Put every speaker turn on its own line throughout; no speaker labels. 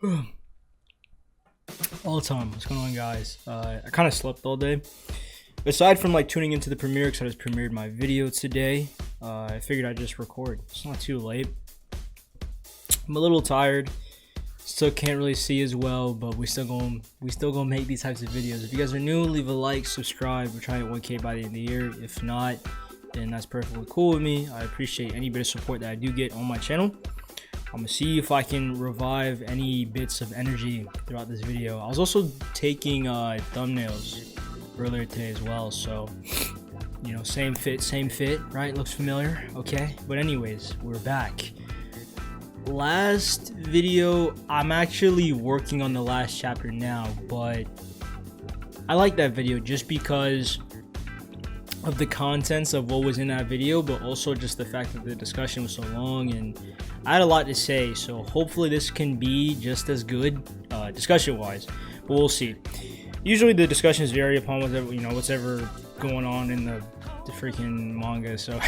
All the time. What's going on, guys? I kind of slept all day. Aside from like tuning into the premiere, because I just premiered my video today, I figured I'd just record. It's not too late. I'm a little tired. Still can't really see as well, but we still gonna make these types of videos. If you guys are new, leave a like, subscribe. We're trying to 1K by the end of the year. If not, then that's perfectly cool with me. I appreciate any bit of support that I do get on my channel. I'm gonna see if I can revive any bits of energy throughout this video. I was also taking thumbnails earlier today as well, so you know, same fit, right? Looks familiar. Okay, but anyways, we're back. Last video, I'm actually working on the last chapter now, but I like that video just because of the contents of what was in that video, but also just the fact that the discussion was so long and I had a lot to say. So hopefully this can be just as good discussion wise, but we'll see. Usually the discussions vary upon whatever, you know, what's ever going on in the freaking manga. So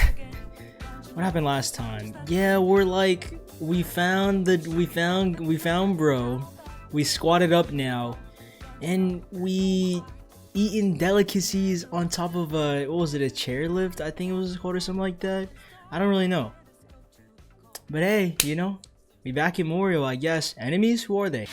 what happened last time? Yeah, we're like, we found bro, we squatted up now, and we eating delicacies on top of a, what was it, a chairlift, I think it was called, or something like that. I don't really know, but hey, you know, we back in Morio, I guess. Enemies, who are they?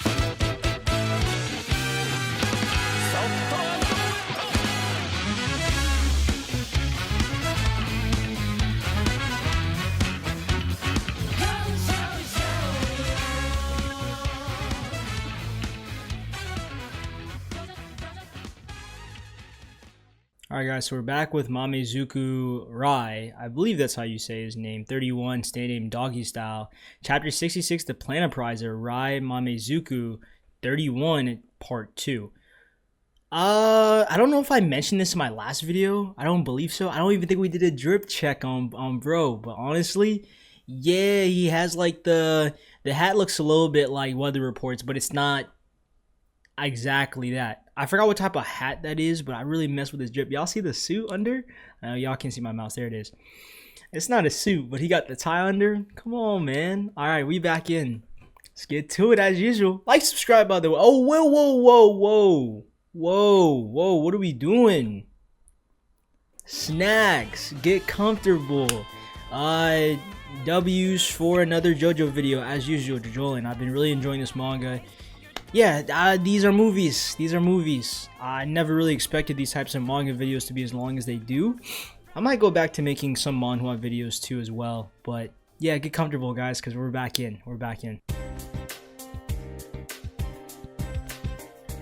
Alright guys, so we're back with Mamezuku Rai. I believe that's how you say his name. 31, stay named Doggy Style. Chapter 66, the Planiprizer, Rai Mamezuku 31, part 2. I don't know if I mentioned this in my last video. I don't believe so. I don't even think we did a drip check on bro, but honestly, yeah, he has like the hat looks a little bit like weather reports, but it's not exactly that. I forgot what type of hat that is, but I really mess with his drip. Y'all see the suit under? Y'all can't see my mouse. There it is. It's not a suit, but he got the tie under. Come on, man. All right, we back in. Let's get to it as usual. Like, subscribe, by the way. Oh, whoa. What are we doing? Snacks. Get comfortable. W's for another JoJo video as usual. JOJOLIon. I've been really enjoying this manga. Yeah, these are movies. I never really expected these types of manga videos to be as long as they do. I might go back to making some manhwa videos too as well. But yeah, get comfortable, guys, because we're back in.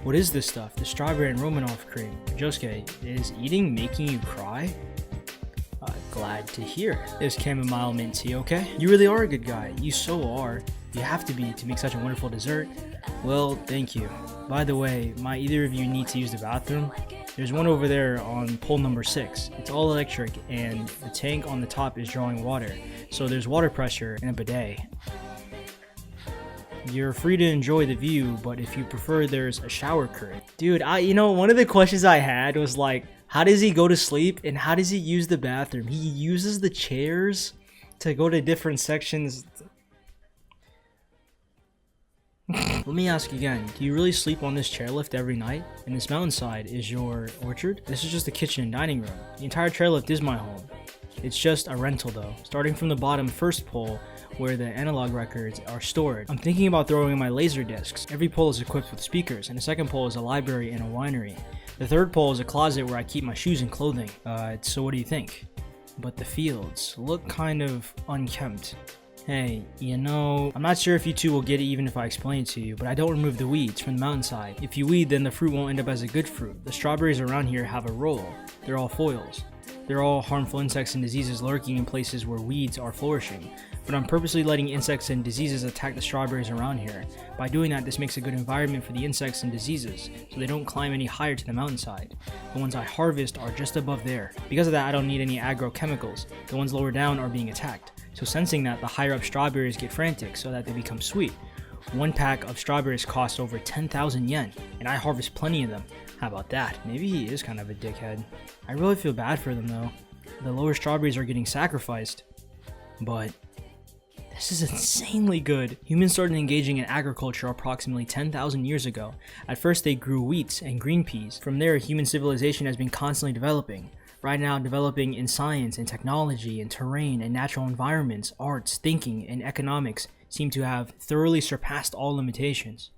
What is this stuff? The strawberry and Romanoff cream. Josuke, is eating making you cry? Glad to hear. There's chamomile mint tea, okay? You really are a good guy. You so are. You have to be to make such a wonderful dessert. Well, thank you. By the way, might either of you need to use the bathroom? There's one over there on pole number 6. It's all electric and the tank on the top is drawing water. So there's water pressure and a bidet. You're free to enjoy the view, but if you prefer, there's a shower curtain. Dude, you know, one of the questions I had was like, how does he go to sleep and how does he use the bathroom? He uses the chairs to go to different sections. Let me ask again, do you really sleep on this chairlift every night? And this mountainside is your orchard? This is just the kitchen and dining room. The entire chairlift is my home. It's just a rental though. Starting from the bottom first pole where the analog records are stored. I'm thinking about throwing in my laser discs. Every pole is equipped with speakers, and the second pole is a library and a winery. The third pole is a closet where I keep my shoes and clothing. So what do you think? But the fields look kind of unkempt. Hey, you know, I'm not sure if you two will get it even if I explain it to you, but I don't remove the weeds from the mountainside. If you weed, then the fruit won't end up as a good fruit. The strawberries around here have a role. They're all foils. They're all harmful insects and diseases lurking in places where weeds are flourishing. But I'm purposely letting insects and diseases attack the strawberries around here. By doing that, this makes a good environment for the insects and diseases, so they don't climb any higher to the mountainside. The ones I harvest are just above there. Because of that, I don't need any agrochemicals. The ones lower down are being attacked. So sensing that, the higher up strawberries get frantic so that they become sweet. One pack of strawberries costs over 10,000 yen, and I harvest plenty of them. How about that? Maybe he is kind of a dickhead. I really feel bad for them though. The lower strawberries are getting sacrificed. But This is insanely good. Humans started engaging in agriculture approximately 10,000 years ago. At first they grew wheats and green peas. From there, human civilization has been constantly developing. Right now, developing in science and technology and terrain and natural environments, arts, thinking, and economics seem to have thoroughly surpassed all limitations.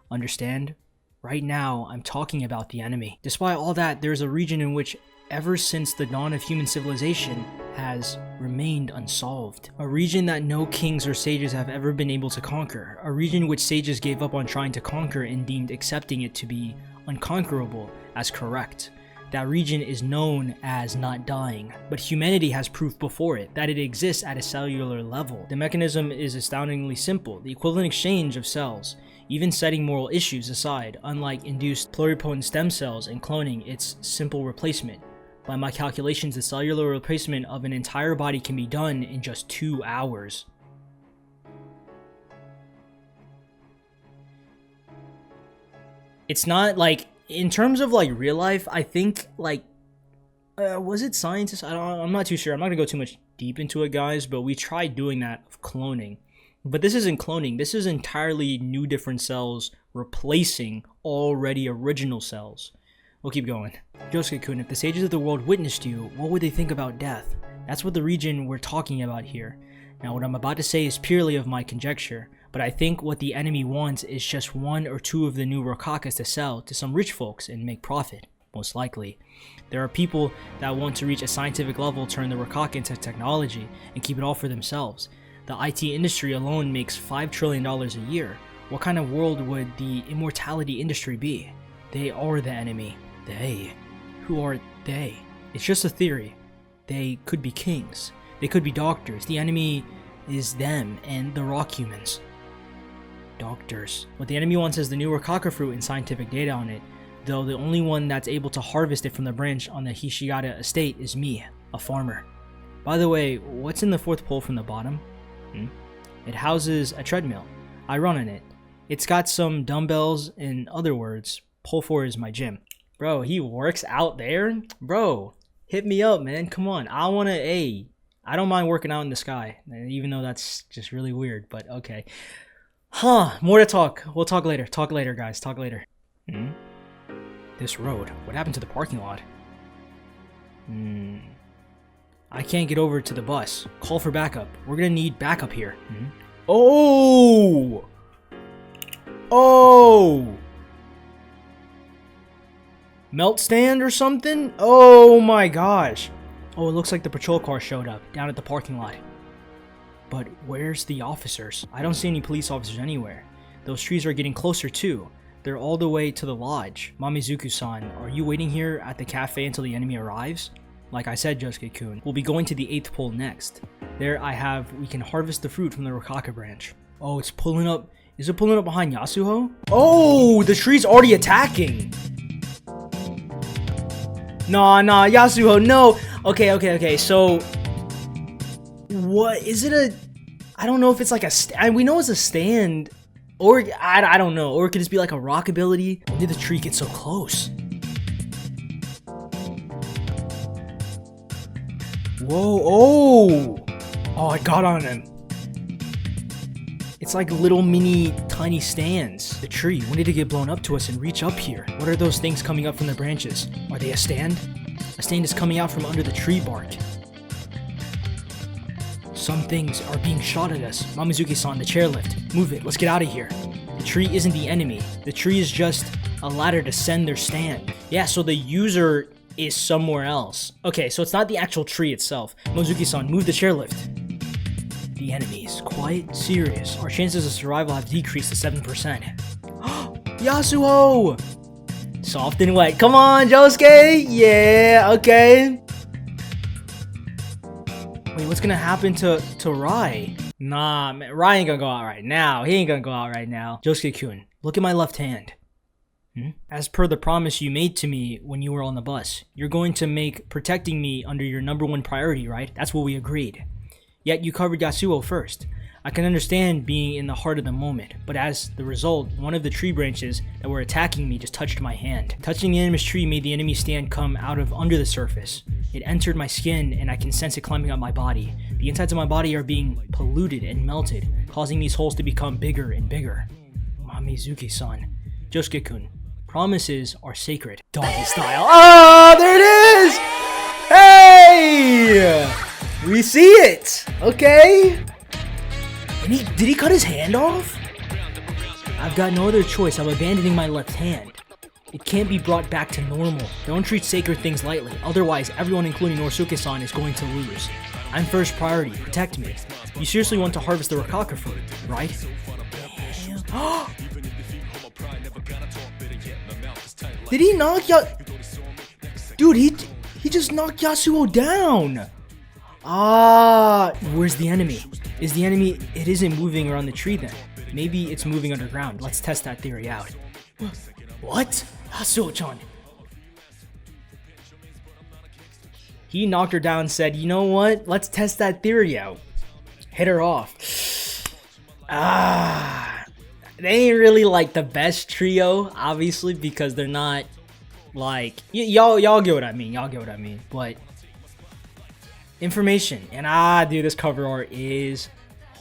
Understand? Right now, I'm talking about the enemy. Despite all that, there's a region in which ever since the dawn of human civilization has remained unsolved. A region that no kings or sages have ever been able to conquer. A region which sages gave up on trying to conquer and deemed accepting it to be unconquerable as correct. That region is known as not dying, but humanity has proof before it that it exists at a cellular level. The mechanism is astoundingly simple, the equivalent exchange of cells. Even setting moral issues aside, unlike induced pluripotent stem cells and cloning, it's simple replacement. By my calculations, the cellular replacement of an entire body can be done in just 2 hours. It's not like, in terms of like real life, I think like, was it scientists? I'm not too sure. I'm not gonna go too much deep into it, guys, but we tried doing that of cloning. But this isn't cloning. This is entirely new different cells replacing already original cells. We'll keep going. Josuke-kun, if the sages of the world witnessed you, what would they think about death? That's what the region we're talking about here. Now, what I'm about to say is purely of my conjecture, but I think what the enemy wants is just 1 or 2 of the new Rokakas to sell to some rich folks and make profit, most likely. There are people that want to reach a scientific level, turn the Rokaka into technology, and keep it all for themselves. The IT industry alone makes $5 trillion a year. What kind of world would the immortality industry be? They are the enemy. They. Who are they? It's just a theory. They could be kings. They could be doctors. The enemy is them and the rock humans. Doctors. What the enemy wants is the new Rokaka fruit and scientific data on it, though the only one that's able to harvest it from the branch on the Hishigata estate is me, a farmer. By the way, what's in the 4th pole from the bottom? It houses a treadmill. I run on it. It's got some dumbbells. In other words, pole 4 is my gym. Bro, he works out there? Bro, hit me up, man. Come on. I don't mind working out in the sky, even though that's just really weird, but okay. More to talk. We'll talk later. Talk later, guys. Talk later. This road. What happened to the parking lot? I can't get over to the bus. Call for backup. We're gonna need backup here. Oh! Melt stand or something? Oh my gosh. Oh, it looks like the patrol car showed up down at the parking lot. But where's the officers? I don't see any police officers anywhere. Those trees are getting closer too. They're all the way to the lodge. Mamezuku-san, are you waiting here at the cafe until the enemy arrives? Like I said, Josuke-kun, we'll be going to the 8th pole next. There we can harvest the fruit from the Rokaka branch. Oh, it's pulling up. Is it pulling up behind Yasuo? Oh, the tree's already attacking. Nah, Yasuo, no. Okay, so what is it? I don't know if it's like a we know it's a stand, or I don't know, or it could just be like a rock ability. When did the tree get so close? Whoa, oh, I got on him. It's like little mini tiny stands. The tree, when did it get blown up to us and reach up here? What are those things coming up from the branches? Are they a stand? A stand is coming out from under the tree bark. Some things are being shot at us. Mamezuki-san, the chairlift. Move it, let's get out of here. The tree isn't the enemy. The tree is just a ladder to send their stand. Yeah, so the user is somewhere else. Okay, so it's not the actual tree itself. Mamezuki-san, move the chairlift. The enemy is quite serious. Our chances of survival have decreased to 7%. Yasuo! Soft and wet. Come on, Josuke! Yeah, okay. Wait, what's gonna happen to Rai? Nah, man, Rai ain't gonna go out right now. He ain't gonna go out right now. Josuke-kun, look at my left hand. As per the promise you made to me when you were on the bus, you're going to make protecting me under your #1 priority, right? That's what we agreed. Yet you covered Yasuo first. I can understand being in the heart of the moment, but as the result, one of the tree branches that were attacking me just touched my hand. Touching the enemy's tree made the enemy stand come out of under the surface. It entered my skin and I can sense it climbing up my body. The insides of my body are being polluted and melted, causing these holes to become bigger and bigger. Mamezuki-san, Josuke-kun, promises are sacred. Doggy style. Oh, there it is! Hey! We see it! Okay. And did he cut his hand off? I've got no other choice. I'm abandoning my left hand. It can't be brought back to normal. Don't treat sacred things lightly. Otherwise, everyone, including Norisuke-san, is going to lose. I'm first priority. Protect me. You seriously want to harvest the Rokaka fruit, right? Did he knock Dude, he just knocked Yasuo down. Ah, where's the enemy? Is the enemy... It isn't moving around the tree then. Maybe it's moving underground. Let's test that theory out. What? Yasuo-chan. He knocked her down and said, you know what? Let's test that theory out. Hit her off. Ah. They ain't really like the best trio, obviously, because they're not like... Y'all get what I mean. Y'all get what I mean. But... information. And dude, this cover art is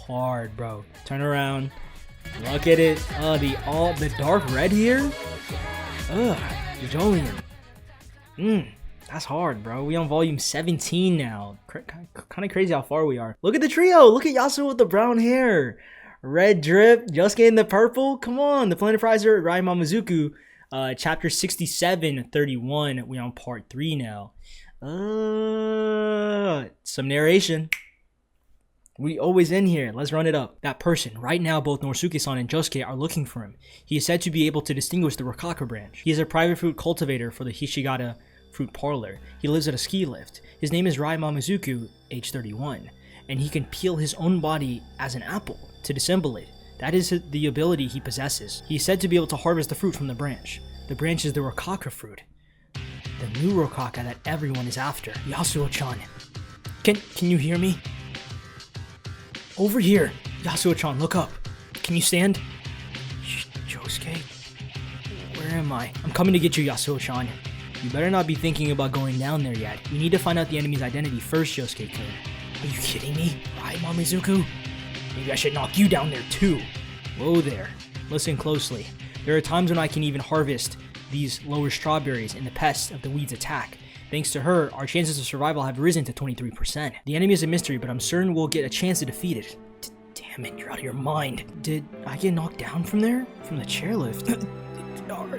hard, bro. Turn around. Look at it. The dark red here. JOJOLION. That's hard, bro. We on volume 17 now. Kind of crazy how far we are. Look at the trio. Look at Yasuo with the brown hair. Red drip. Just getting the purple. Come on. The Planet Frizer, Rai Mamezuku. Chapter 67-31. We on part 3 now. Some narration. We always in here. Let's run it up. That person. Right now, both Norisuke-san and Josuke are looking for him. He is said to be able to distinguish the Rokaka branch. He is a private fruit cultivator for the Hishigata Fruit Parlor. He lives at a ski lift. His name is Rai Mamezuku, age 31, and he can peel his own body as an apple to dissemble it. That is the ability he possesses. He is said to be able to harvest the fruit from the branch. The branch is the Rokaka fruit. The new Rokaka that everyone is after. Yasuo-chan. Can you hear me? Over here. Yasuo-chan, look up. Can you stand? Josuke? Where am I? I'm coming to get you, Yasuo-chan. You better not be thinking about going down there yet. We need to find out the enemy's identity first, Josuke-kun. Are you kidding me? Rai Mamezuku? Maybe I should knock you down there too. Whoa there. Listen closely. There are times when I can even harvest these lower strawberries and the pests of the weeds attack. Thanks to her, our chances of survival have risen to 23%. The enemy is a mystery, but I'm certain we'll get a chance to defeat it. Damn it, you're out of your mind. Did I get knocked down from there? From the chairlift?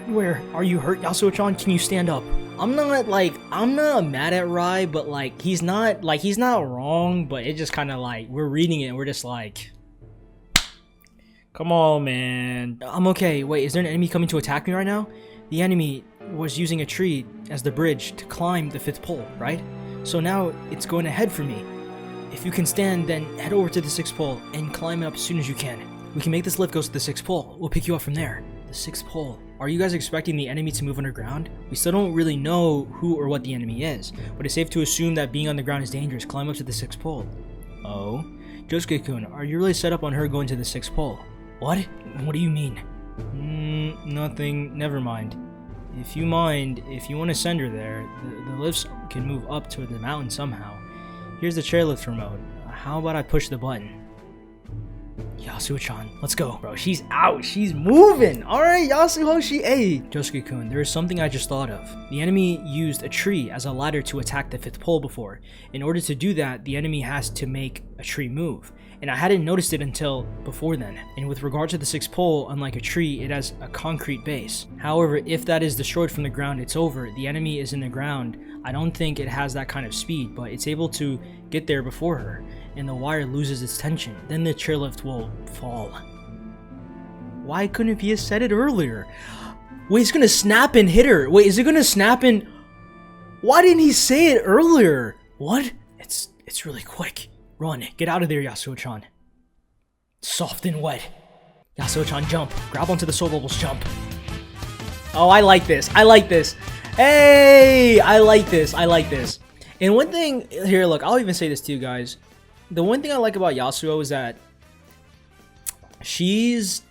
Where? Are you hurt, Yasuo-chan? Can you stand up? I'm not mad at Rai, but like, he's not wrong, but it just kind of like, we're reading it and we're just like, come on, man. I'm okay. Wait, is there an enemy coming to attack me right now? The enemy was using a tree as the bridge to climb the 5th pole, right? So now it's going ahead for me. If you can stand, then head over to the 6th pole and climb it up as soon as you can. We can make this lift go to the 6th pole. We'll pick you up from there. The 6th pole. Are you guys expecting the enemy to move underground? We still don't really know who or what the enemy is, but it's safe to assume that being on the ground is dangerous. Climb up to the 6th pole. Oh? Josuke-kun, are you really set up on her going to the 6th pole? What? What do you mean? Nothing. Never mind. If you want to send her there, the lifts can move up to the mountain somehow. Here's the chairlift remote. How about I push the button? Yasuo-chan, let's go. Bro, she's out. She's moving. Alright, Yasuo, hey. Josuke-kun, there is something I just thought of. The enemy used a tree as a ladder to attack the 5th pole before. In order to do that, the enemy has to make a tree move. And I hadn't noticed it until before then. And with regard to the 6th pole, unlike a tree, it has a concrete base. However, if that is destroyed from the ground, it's over. The enemy is in the ground. I don't think it has that kind of speed, but it's able to get there before her. And the wire loses its tension. Then the chairlift will fall. Why couldn't he have said it earlier? Wait, it's gonna snap and hit her. Wait, is it gonna snap and... Why didn't he say it earlier? What? It's really quick. Run. Get out of there, Yasuo-chan. Soft and wet. Yasuo-chan, jump. Grab onto the soul bubbles, jump. Oh, I like this. I like this. Hey! I like this. I like this. And one thing... Here, look. I'll even say this to you guys. The one thing I like about Yasuo is that she's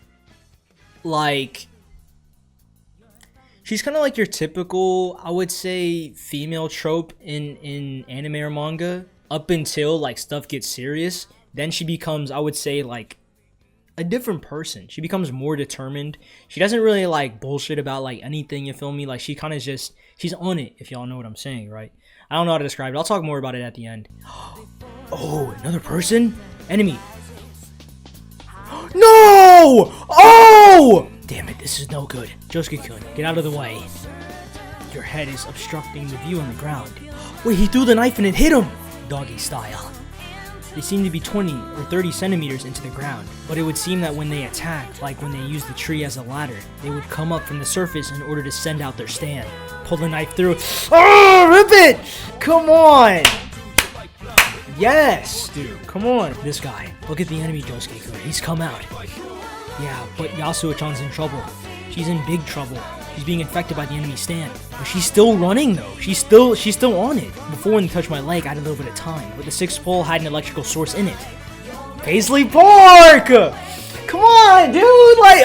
like, she's kind of like your typical, I would say, female trope in anime or manga, up until like stuff gets serious. Then she becomes, I would say, like a different person. She becomes more determined. She doesn't really like bullshit about like anything, you feel me? Like she kind of just, she's on it, if y'all know what I'm saying, right? I don't know how to describe it. I'll talk more about it at the end. Oh, another person? Enemy. No! Oh! Damn it, this is no good. Josuke-kun, get out of the way. Your head is obstructing the view on the ground. Wait, he threw the knife and it hit him! Doggy style. They seem to be 20 or 30 centimeters into the ground, but it would seem that when they attack, like when they use the tree as a ladder, they would come up from the surface in order to send out their stand. Pull the knife through. Oh, rip it! Come on! Yes, dude, come on. This guy, look at the enemy Josuke-kun. He's come out. Yeah, but Yasuo-chan's in trouble. She's in big trouble. She's being infected by the enemy stand. But she's still running though. She's still on it. Before when they touched my leg, I had a little bit of time. But the 6th pole had an electrical source in it. Paisley Park! Come on, dude! Like,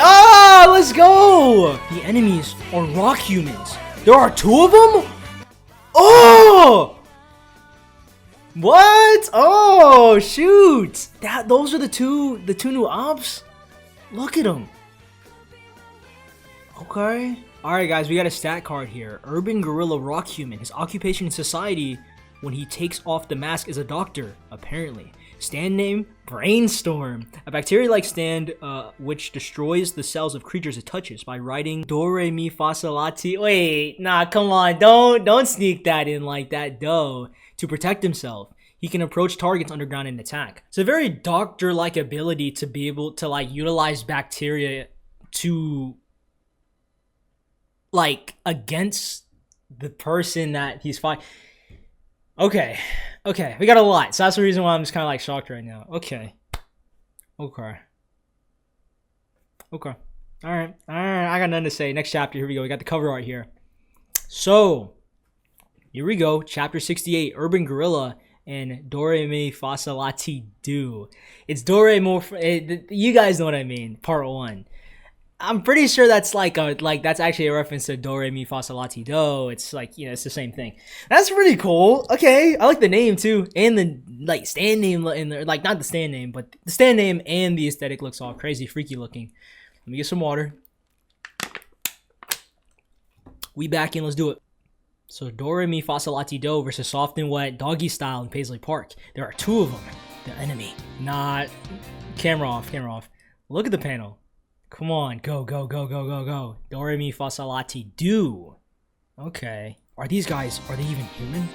let's go! The enemies are rock humans. There are 2 of them? Oh! What? Oh, shoot! Those are the two new ops? Look at them. Okay. Alright guys, we got a stat card here. Urban Gorilla Rock Human. His occupation in society when he takes off the mask is a doctor, apparently. Stand name, Brainstorm. A bacteria-like stand which destroys the cells of creatures it touches by writing DOREMIFASOLATI. Wait, nah, come on. Don't sneak that in like that, though. To protect himself. He can approach targets underground and attack. It's a very doctor-like ability to be able to like utilize bacteria to like against the person that he's fighting. Okay, we got a lot, so that's the reason why I'm just kind of like shocked right now. Okay, all right, I got nothing to say. Next chapter, here we go. We got the cover art here. So here we go, chapter 68, Urban Gorilla and DOREMIFASOLATI do. It's you guys know what I mean, part 1. I'm pretty sure that's that's actually a reference to DOREMIFASOLATI do. It's like, you know, it's the same thing. That's pretty cool. Okay, I like the name too, and the like stand name in there, like not the stand name, but the stand name and the aesthetic looks all crazy, freaky looking. Let me get some water. We back in, let's do it. So DOREMIFASOLATI do versus Soft and Wet Doggy Style in Paisley Park. There are 2 of them. The enemy. Not camera off. Look at the panel. Come on, go. DOREMIFASOLATI do. Okay. Are these guys, are they even human?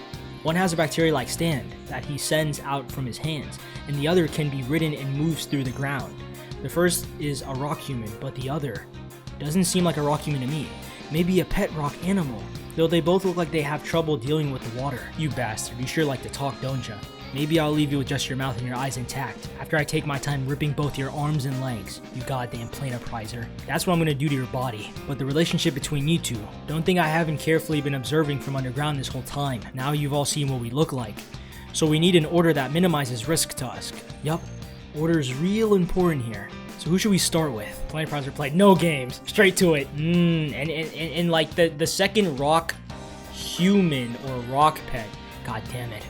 One has a bacteria-like stand that he sends out from his hands, and the other can be ridden and moves through the ground. The first is a rock human, but the other doesn't seem like a rock human to me. Maybe a pet rock animal, though they both look like they have trouble dealing with the water. You bastard, you sure like to talk, don't ya? Maybe I'll leave you with just your mouth and your eyes intact, after I take my time ripping both your arms and legs, you goddamn planar prizer. That's what I'm gonna do to your body. But the relationship between you two, don't think I haven't carefully been observing from underground this whole time. Now you've all seen what we look like. So we need an order that minimizes risk to us. Yup, order's real important here. So who should we start with? Planar prizer played, no games, straight to it. And like the second rock human or rock pet, god damn it.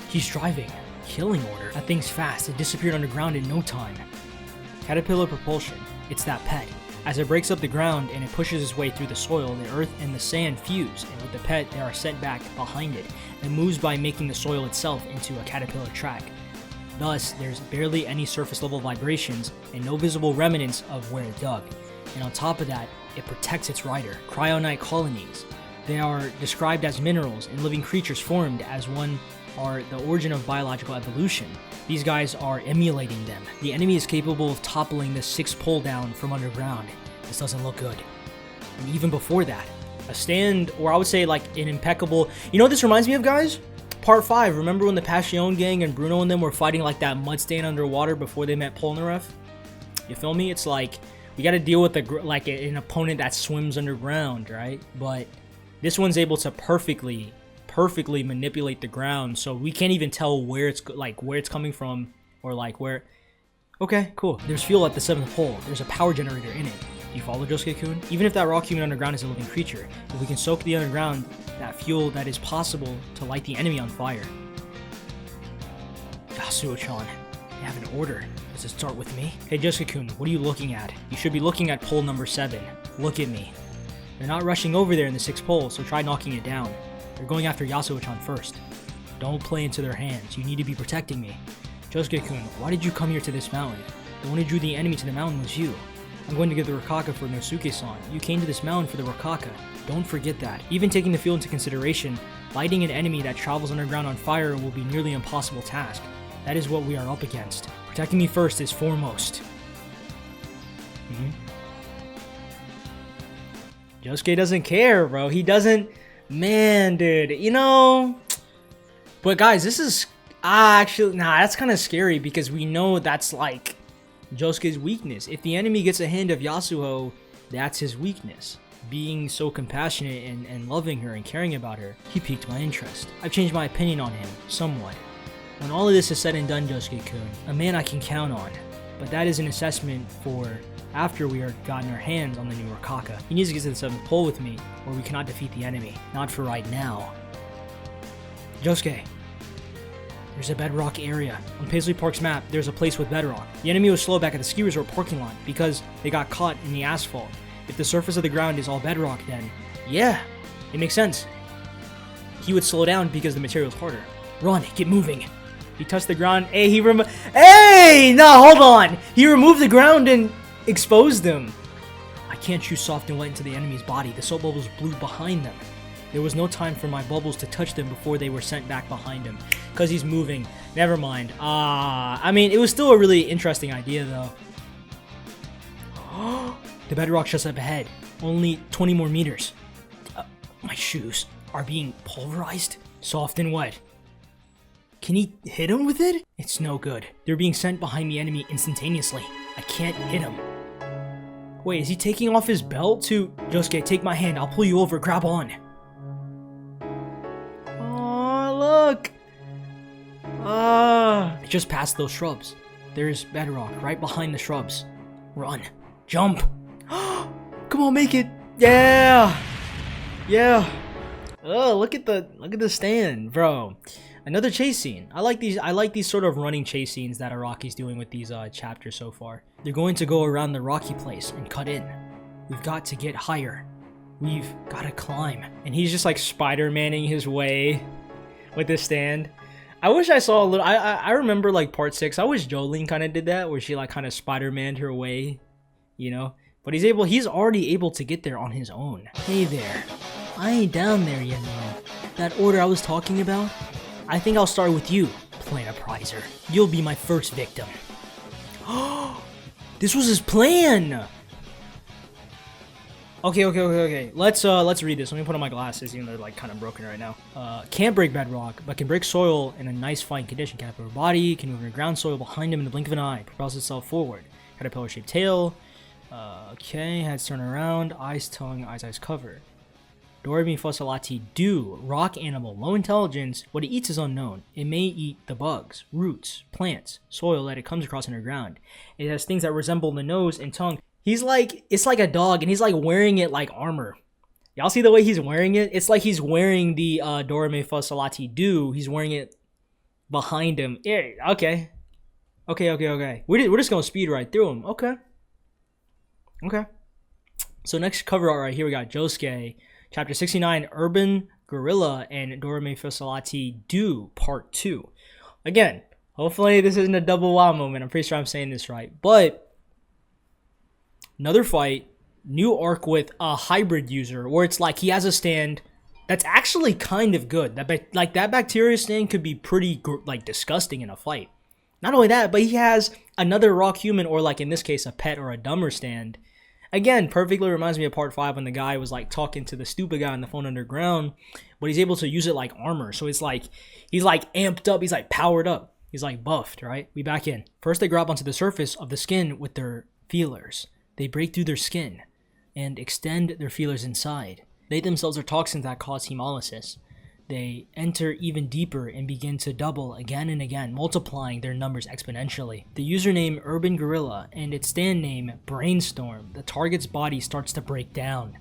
He's driving. Killing order. That thing's fast. It disappeared underground in no time. Caterpillar propulsion. It's that pet. As it breaks up the ground and it pushes its way through the soil, the earth and the sand fuse, and with the pet, they are sent back behind it. It moves by making the soil itself into a caterpillar track. Thus, there's barely any surface level vibrations and no visible remnants of where it dug. And on top of that, it protects its rider. Cryonite colonies. They are described as minerals and living creatures formed as one are the origin of biological evolution. These guys are emulating them. The enemy is capable of toppling the 6th pole down from underground. This doesn't look good. And even before that, a stand, or I would say like an impeccable, you know what this reminds me of, guys? Part 5, remember when the Passion gang and Bruno and them were fighting like that mud stain underwater before they met Polnareff? You feel me? It's like, we gotta deal with like an opponent that swims underground, right? But this one's able to perfectly manipulate the ground, so we can't even tell where it's coming from, or like where. Okay, cool. There's fuel at the 7th pole. There's a power generator in it. Do you follow, Josuke-kun? Even if that rock human underground is a living creature, if we can soak the underground, that fuel, that is possible to light the enemy on fire. Yasuo-chan, you have an order. Does it start with me? Hey, Josuke-kun, what are you looking at? You should be looking at pole number 7. Look at me. They're not rushing over there in the 6th pole, so try knocking it down. They're going after Yasuo-chan first. Don't play into their hands. You need to be protecting me. Josuke-kun, why did you come here to this mountain? The one who drew the enemy to the mountain was you. I'm going to get the Rokaka for Nosuke-san. You came to this mountain for the Rokaka. Don't forget that. Even taking the fuel into consideration, lighting an enemy that travels underground on fire will be nearly an impossible task. That is what we are up against. Protecting me first is foremost. Josuke doesn't care, bro. He doesn't... Man, dude. You know... But guys, this is... actually, nah, that's kind of scary because we know that's like Josuke's weakness. If the enemy gets a hand of Yasuo, that's his weakness. Being so compassionate and loving her and caring about her. He piqued my interest. I've changed my opinion on him, somewhat. When all of this is said and done, Josuke-kun, a man I can count on. But that is an assessment for after we are gotten our hands on the new Rokaka. He needs to get to the 7th pole with me, or we cannot defeat the enemy. Not for right now. Josuke. There's a bedrock area. On Paisley Park's map, there's a place with bedrock. The enemy was slow back at the ski resort parking lot because they got caught in the asphalt. If the surface of the ground is all bedrock, then yeah, it makes sense. He would slow down because the material is harder. Run, get moving. He touched the ground. Hey, no, hold on. He removed the ground and exposed them. I can't shoot soft and wet into the enemy's body. The soap bubbles blew behind them. There was no time for my bubbles to touch them before they were sent back behind him. Because he's moving. Never mind. I mean, it was still a really interesting idea, though. The bedrock just up ahead. Only 20 more meters. My shoes are being pulverized. Soft and wet. Can he hit him with it? It's no good. They're being sent behind the enemy instantaneously. I can't hit him. Wait, is he taking off his belt to... Josuke, take my hand. I'll pull you over. Grab on. Look! Just past those shrubs. There's bedrock right behind the shrubs. Run. Jump. Come on, make it. Yeah. Yeah. Oh, look at the stand, bro. Another chase scene. I like these sort of running chase scenes that Araki's doing with these chapters so far. They're going to go around the rocky place and cut in. We've got to get higher. We've got to climb. And he's just like Spider-Manning his way with this stand. I wish I saw a little... I remember like part 6. I wish JOJOLION kind of did that, where she like kind of Spider-Maned her way, you know? But he's already able to get there on his own. Hey there. I ain't down there yet, man. That order I was talking about? I think I'll start with you, Planetizer. You'll be my first victim. This was his plan! Okay. Let's read this. Let me put on my glasses, even though they're like kind of broken right now. Can't break bedrock, but can break soil in a nice fine condition. Caterpillar body, can move in the ground soil behind him in the blink of an eye. Propels itself forward. Caterpillar-shaped tail. Okay, heads turn around. Eyes, tongue, eyes cover. DOREMIFASOLATI do. Rock animal, low intelligence. What it eats is unknown. It may eat the bugs, roots, plants, soil that it comes across underground. It has things that resemble the nose and tongue. He's like, it's like a dog, and he's like wearing it like armor. Y'all see the way he's wearing it? It's like he's wearing the DOREMIFASOLATI do. He's wearing it behind him. Yeah, okay. We're just gonna speed right through him. Okay. So next cover art right here, we got Josuke, Chapter 69, Urban Gorilla and DOREMIFASOLATI do Part 2. Again, hopefully this isn't a double wow moment. I'm pretty sure I'm saying this right. But another fight, new arc with a hybrid user, where it's like he has a stand that's actually kind of good. That bacteria stand could be pretty like disgusting in a fight. Not only that, but he has another rock human, or like in this case a pet or a dumber stand. Again, perfectly reminds me of part 5 when the guy was like talking to the stupid guy on the phone underground, but he's able to use it like armor. So it's like he's like amped up, he's like powered up, he's like buffed, right? We back in. First they grab onto the surface of the skin with their feelers. They break through their skin and extend their feelers inside. They themselves are toxins that cause hemolysis. they enter even deeper and begin to double again and again, multiplying their numbers exponentially. The username Urban Gorilla and its stand name Brainstorm, the target's body starts to break down,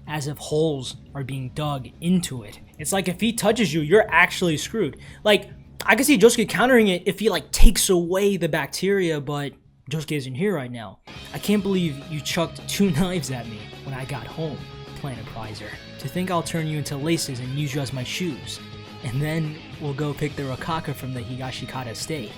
as if holes are being dug into it. It's like if he touches you, you're actually screwed. Like, I can see Josuke countering it if he like takes away the bacteria, but Josuke isn't here right now. I can't believe you chucked 2 knives at me when I got home, Planet Prizer. To think I'll turn you into laces and use you as my shoes. And then we'll go pick the Rokaka from the Higashikata state.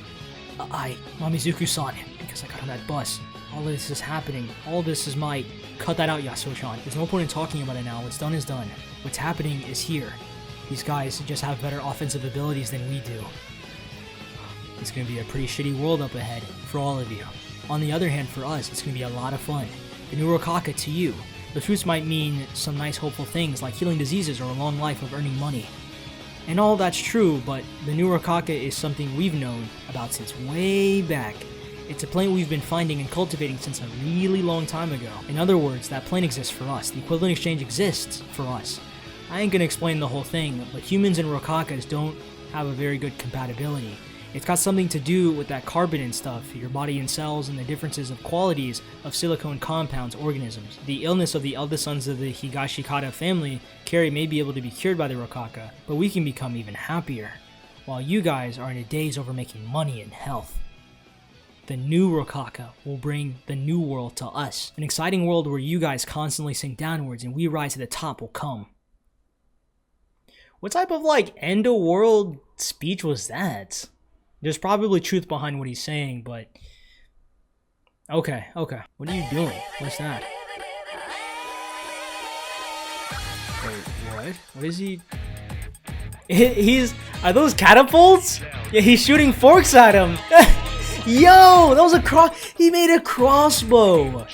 Mamezuku-san, because I got on that bus. All this is happening. All this is my... Cut that out, Yasuo-chan. There's no point in talking about it now. What's done is done. What's happening is here. These guys just have better offensive abilities than we do. It's going to be a pretty shitty world up ahead for all of you. On the other hand, for us, it's going to be a lot of fun. The new Rokaka to you. The fruits might mean some nice hopeful things like healing diseases or a long life of earning money. And all that's true, but the new Rokaka is something we've known about since way back. It's a plant we've been finding and cultivating since a really long time ago. In other words, that plant exists for us. The equivalent exchange exists for us. I ain't gonna explain the whole thing, but humans and Rokakas don't have a very good compatibility. It's got something to do with that carbon and stuff, your body and cells, and the differences of qualities of silicone compounds, organisms. The illness of the eldest sons of the Higashikata family, Carrie, may be able to be cured by the Rokaka, but we can become even happier, while you guys are in a daze over making money and health. The new Rokaka will bring the new world to us. An exciting world where you guys constantly sink downwards and we rise to the top will come. What type of like end of world speech was that? There's probably truth behind what he's saying, but... Okay. What are you doing? What's that? Wait, what? What is he... He's... Are those catapults? Yeah, he's shooting forks at him. Yo, that was a he made a crossbow.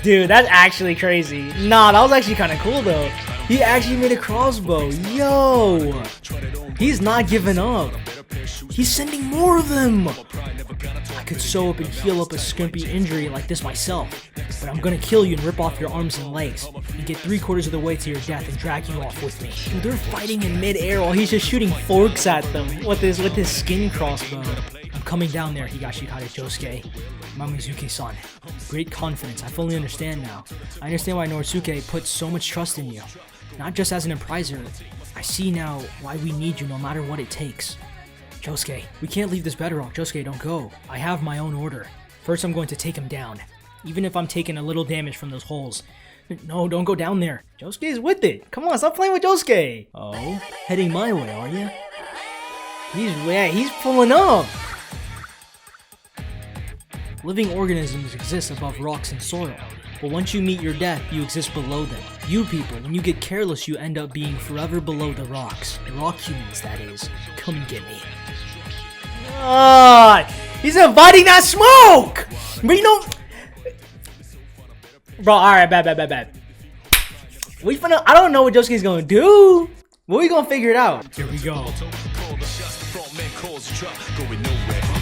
Dude, that's actually crazy. Nah, that was actually kind of cool though. He actually made a crossbow. Yo, he's not giving up. He's sending more of them. I could sew up and heal up a skimpy injury like this myself, but I'm gonna kill you and rip off your arms and legs and get 3/4 of the way to your death and drag you off with me. Dude, they're fighting in mid-air while he's just shooting forks at them with his skin crossbow. I'm coming down there, Higashikata Josuke. Mamezuki-san. Great confidence. I fully understand now. I understand why Norisuke put so much trust in you. Not just as an impriser. I see now why we need you no matter what it takes. Josuke, we can't leave this bedrock. Josuke, don't go. I have my own order. First, I'm going to take him down. Even if I'm taking a little damage from those holes. No, don't go down there. Josuke's with it. Come on, stop playing with Josuke. Oh, heading my way, are you? He's pulling up. Living organisms exist above rocks and soil. But once you meet your death, you exist below them. You people, when you get careless, you end up being forever below the rocks. The rock humans, that is. Come and get me. He's inviting that smoke! But you know... Bro, alright, bad. I don't know what Josuke's gonna do. But we gonna figure it out. Here we go.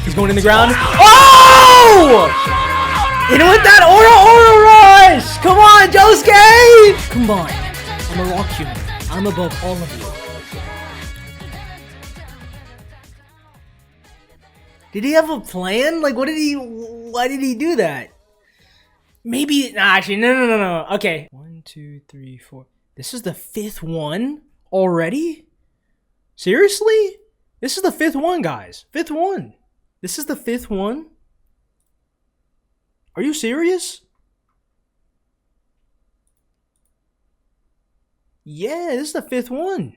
He's going in the ground. Oh! Hit him with that aura rush! Come on, Josuke! Come on. I'm a rock human. I'm above all of you. Did he have a plan? Like, why did he do that? Maybe, nah, actually, no. Okay. 1, 2, 3, 4. This is the 5th one already? Seriously? This is the 5th one, guys. 5th one. This is the 5th one? Are you serious? Yeah, this is the 5th one.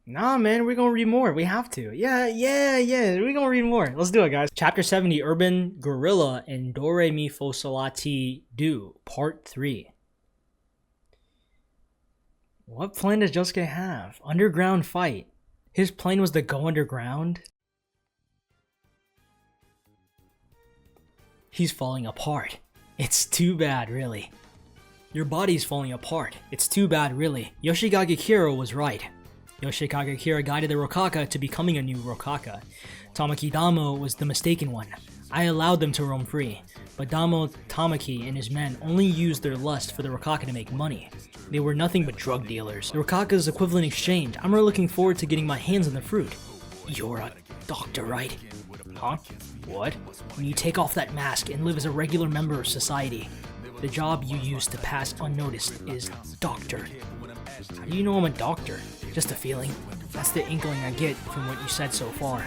Nah, man, we're gonna read more. We have to. Yeah, we're gonna read more. Let's do it, guys. Chapter 70, Urban Gorilla and DOREMIFASOLATI Do, Part 3. What plan does Josuke have? Underground fight. His plan was to go underground? He's falling apart. It's too bad, really. Your body's falling apart. It's too bad, really. Yoshigage Kiro was right. Yoshikage Kira guided the Rokaka to becoming a new Rokaka. Tamaki Damo was the mistaken one. I allowed them to roam free, but Damo Tamaki and his men only used their lust for the Rokaka to make money. They were nothing but drug dealers. The Rokaka's equivalent exchange. I'm really looking forward to getting my hands on the fruit. You're a doctor, right? Huh? What? When you take off that mask and live as a regular member of society, the job you use to pass unnoticed is doctor. How do you know I'm a doctor? Just a feeling. That's the inkling I get from what you said so far.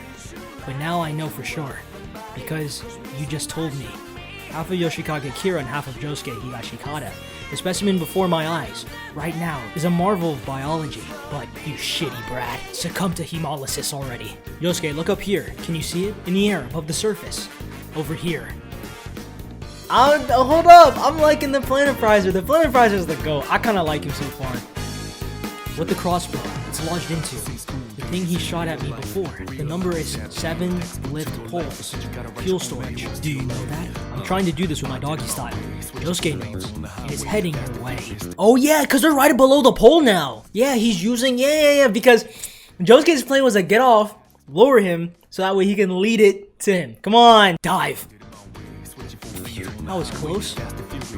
But now I know for sure, because you just told me. Half of Yoshikage Kira and half of Josuke Higashikata. The specimen before my eyes, right now, is a marvel of biology. But, you shitty brat, succumb to hemolysis already. Yosuke, look up here. Can you see it? In the air, above the surface. Over here. Hold up! I'm liking the Planet Prizer. The Planet Prizer is the GOAT. I kinda like him so far. With the crossbow, it's lodged into the thing he shot at me before. The number is 7 lift poles. Fuel storage. Do you know that? I'm trying to do this with my doggy style. Josuke knows. It is heading your way. Oh yeah, because they're right below the pole now. Yeah, he's using, because Josuke's plan was to get off, lower him, so that way he can lead it to him. Come on, dive. That was close.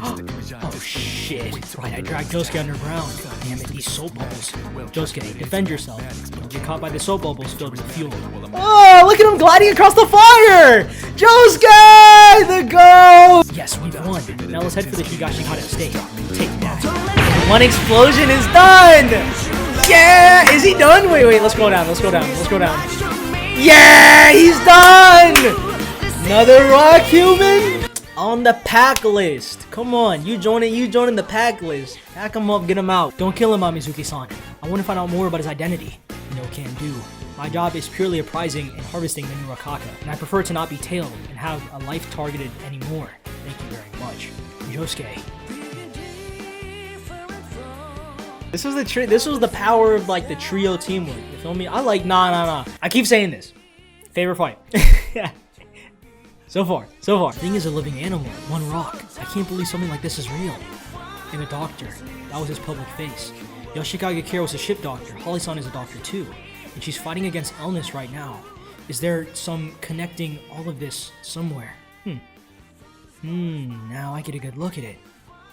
Oh shit. Right, I dragged Josuke underground. Damn it, these soap bubbles. Josuke, defend yourself. Don't get caught by the soap bubbles filled with fuel. Oh, look at him gliding across the fire! Josuke, the GOAT! Yes, we've won. Now let's head for the Higashikata estate. Take that. One explosion is done! Yeah! Is he done? Wait, let's go down. Yeah, he's done! Another rock human? On the pack list. Come on, you joining the pack list. Pack him up, get him out. Don't kill him, Mamezuki-san. I want to find out more about his identity. No can do. My job is purely apprising and harvesting the new Rokaka, and I prefer to not be tailed and have a life targeted anymore. Thank you very much. Josuke. This was the power of like the trio teamwork. You feel me? I like nah. I keep saying this. Favorite fight. So far. Thing is a living animal, one rock. I can't believe something like this is real. And a doctor. That was his public face. Yoshikage Kira was a ship doctor. Holly-san is a doctor too. And she's fighting against illness right now. Is there some connecting all of this somewhere? Now I get a good look at it.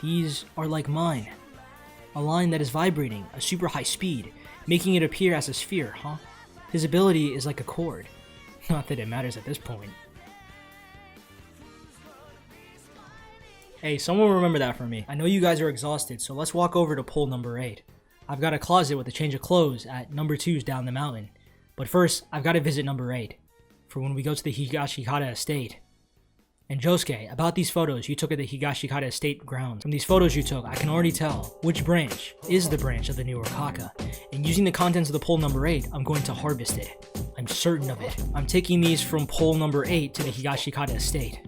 These are like mine. A line that is vibrating, a super high speed, making it appear as a sphere, huh? His ability is like a chord. Not that it matters at this point. Hey, someone remember that for me. I know you guys are exhausted, so let's walk over to pole number 8. I've got a closet with a change of clothes at number 2's down the mountain. But first, I've got to visit number 8, for when we go to the Higashikata estate. And Josuke, about these photos you took at the Higashikata estate grounds. From these photos you took, I can already tell which branch is the branch of the new Rokaka. And using the contents of the pole number 8, I'm going to harvest it. I'm certain of it. I'm taking these from pole number 8 to the Higashikata estate.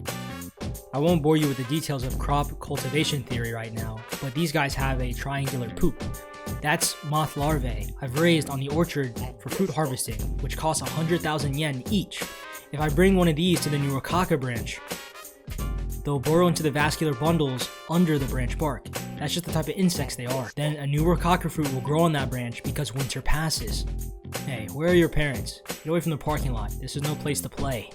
I won't bore you with the details of crop cultivation theory right now, but these guys have a triangular poop. That's moth larvae I've raised on the orchard for fruit harvesting, which costs 100,000 yen each. If I bring one of these to the new Rokaka branch, they'll burrow into the vascular bundles under the branch bark. That's just the type of insects they are. Then a new Rokaka fruit will grow on that branch because winter passes. Hey, where are your parents? Get away from the parking lot. This is no place to play.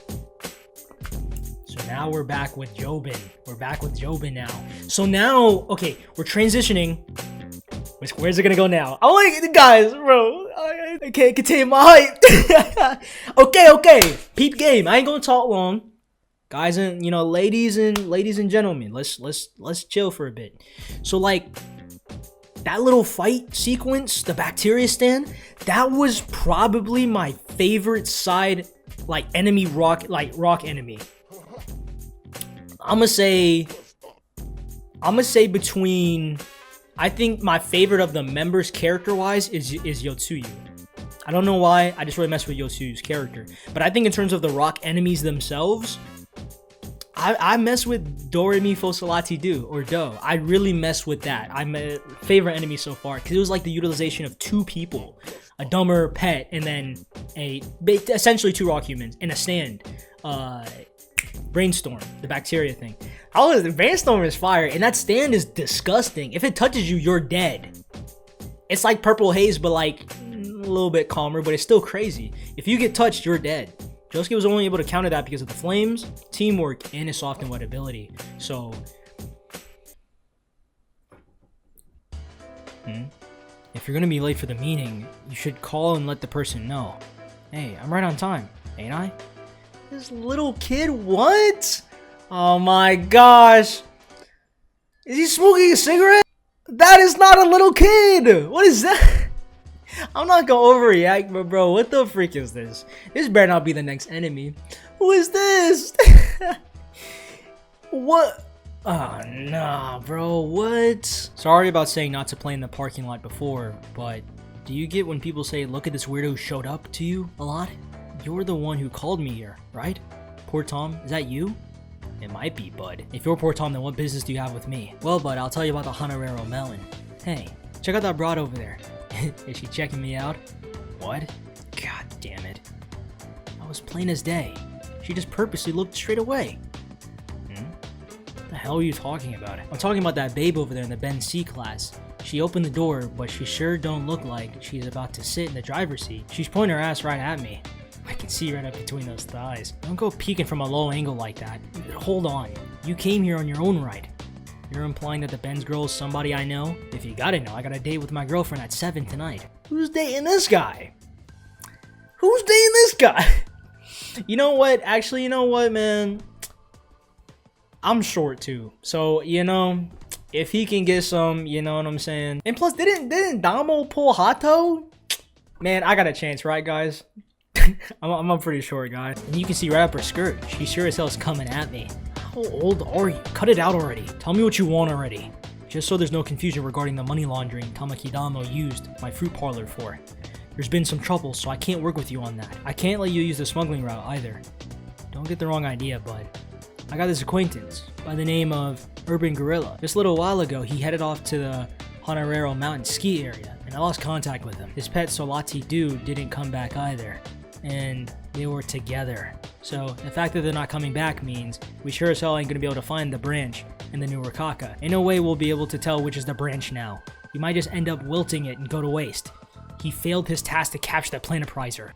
So now we're back with Jobin. Now. So now, okay, we're transitioning. Where's it gonna go now? I'm like, guys, bro, I can't contain my hype. Okay, peep game. I ain't gonna talk long. Guys and ladies and gentlemen, let's chill for a bit. So like that little fight sequence, the bacteria stand, that was probably my favorite side enemy rock enemy. I'm gonna say between, I think my favorite of the members character-wise is Yotsuyu. I don't know why, I just really mess with Yotsuyu's character. But I think in terms of the rock enemies themselves, I mess with DOREMIFASOLATI Do. I really mess with that. I'm a favorite enemy so far, because it was like the utilization of 2 people. A dumber pet, and then essentially 2 rock humans, in a stand. Brainstorm, the bacteria thing. Brainstorm is fire, and that stand is disgusting. If it touches you, you're dead. It's like purple haze, but like little bit calmer, but it's still crazy. If you get touched, you're dead. Josuke was only able to counter that because of the flames, teamwork, and his soft and wet ability. So, if you're gonna be late for the meeting, you should call and let the person know. Hey, I'm right on time, ain't I? This little kid, what? Oh my gosh. Is he smoking a cigarette? That is not a little kid! What is that? I'm not gonna overreact, but bro, what the freak is this? This better not be the next enemy. Who is this? What? Oh, nah, bro, what? Sorry about saying not to play in the parking lot before, but do you get when people say, look at this weirdo who showed up to you a lot? You're the one who called me here, right? Poor Tom, is that you? It might be, bud. If you're Poor Tom, then what business do you have with me? Well, bud, I'll tell you about the Honorero Melon. Hey, check out that broad over there. Is she checking me out? What? God damn it. I was plain as day. She just purposely looked straight away. What the hell are you talking about? I'm talking about that babe over there in the Ben C class. She opened the door, but she sure don't look like she's about to sit in the driver's seat. She's pointing her ass right at me. I can see right up between those thighs. Don't go peeking from a low angle like that. Hold on. You came here on your own right. You're implying that the Ben's girl is somebody I know? If you gotta know, I got a date with my girlfriend at 7 tonight. Who's dating this guy? Who's dating this guy? You know what? Actually, you know what, man? I'm short too. So, you know, if he can get some, you know what I'm saying? And plus, didn't Damo pull Hato? Man, I got a chance, right, guys? I'm a pretty short guy. And you can see right up her skirt. She sure as hell is coming at me. How old are you? Cut it out already. Tell me what you want already. Just so there's no confusion regarding the money laundering Tamakidamo used my fruit parlor for. There's been some trouble, so I can't work with you on that. I can't let you use the smuggling route either. Don't get the wrong idea, bud. I got this acquaintance by the name of Urban Gorilla. Just a little while ago, he headed off to the Honorero Mountain ski area, and I lost contact with him. His pet Solati dude didn't come back either. And they were together. So the fact that they're not coming back means we sure as hell ain't gonna be able to find the branch in the new Rokaka. In no way we'll be able to tell which is the branch now. He might just end up wilting it and go to waste. He failed his task to capture the Planetizer.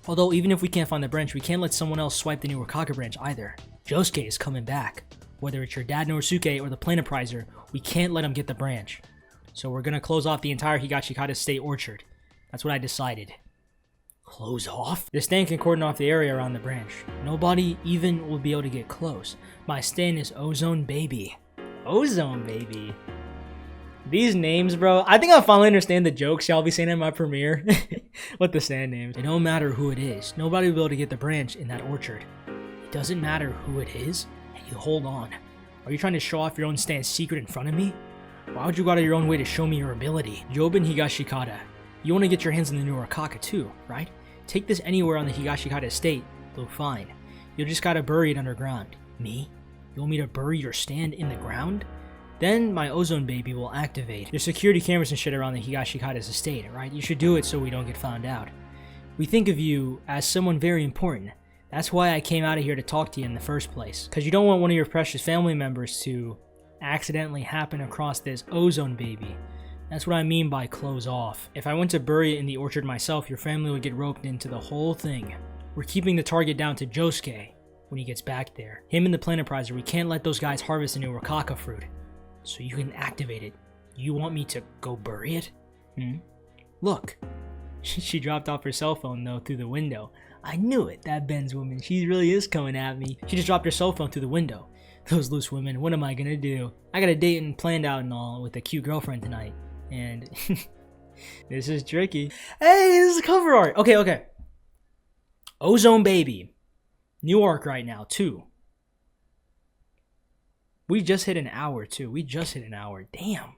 Although even if we can't find the branch, we can't let someone else swipe the new Rokaka branch either. Josuke is coming back. Whether it's your dad Norisuke or the Planetizer, we can't let him get the branch. So we're gonna close off the entire Higashikata State Orchard. That's what I decided. Close off? They're staying can cordon off the area around the branch. Nobody even will be able to get close. My stand is Ozone Baby. Ozone Baby. These names, bro. I think I finally understand the jokes y'all be saying in my premiere. With the stand names. It don't matter who it is. Nobody will be able to get the branch in that orchard. It doesn't matter who it is. Hey, hold on. Are you trying to show off your own stand secret in front of me? Why would you go out of your own way to show me your ability? Jobin Higashikata. You want to get your hands on the new Rokaka too, right? Take this anywhere on the Higashikata estate, though fine. You just gotta bury it underground. Me? You want me to bury your stand in the ground? Then my Ozone Baby will activate. There's security cameras and shit around the Higashikata's estate, right? You should do it so we don't get found out. We think of you as someone very important. That's why I came out of here to talk to you in the first place. Because you don't want one of your precious family members to accidentally happen across this Ozone Baby. That's what I mean by close off. If I went to bury it in the orchard myself, your family would get roped into the whole thing. We're keeping the target down to Josuke when he gets back there. Him and the Planetizer, we can't let those guys harvest the new Rokaka fruit. So you can activate it. You want me to go bury it? Look. She dropped off her cell phone though through the window. I knew it, that Ben's woman. She really is coming at me. She just dropped her cell phone through the window. Those loose women, what am I gonna do? I got a date and planned out and all with a cute girlfriend tonight. And this is tricky. Hey, this is cover art. Okay. Ozone Baby. New arc right now, too. We just hit an hour, too. Damn.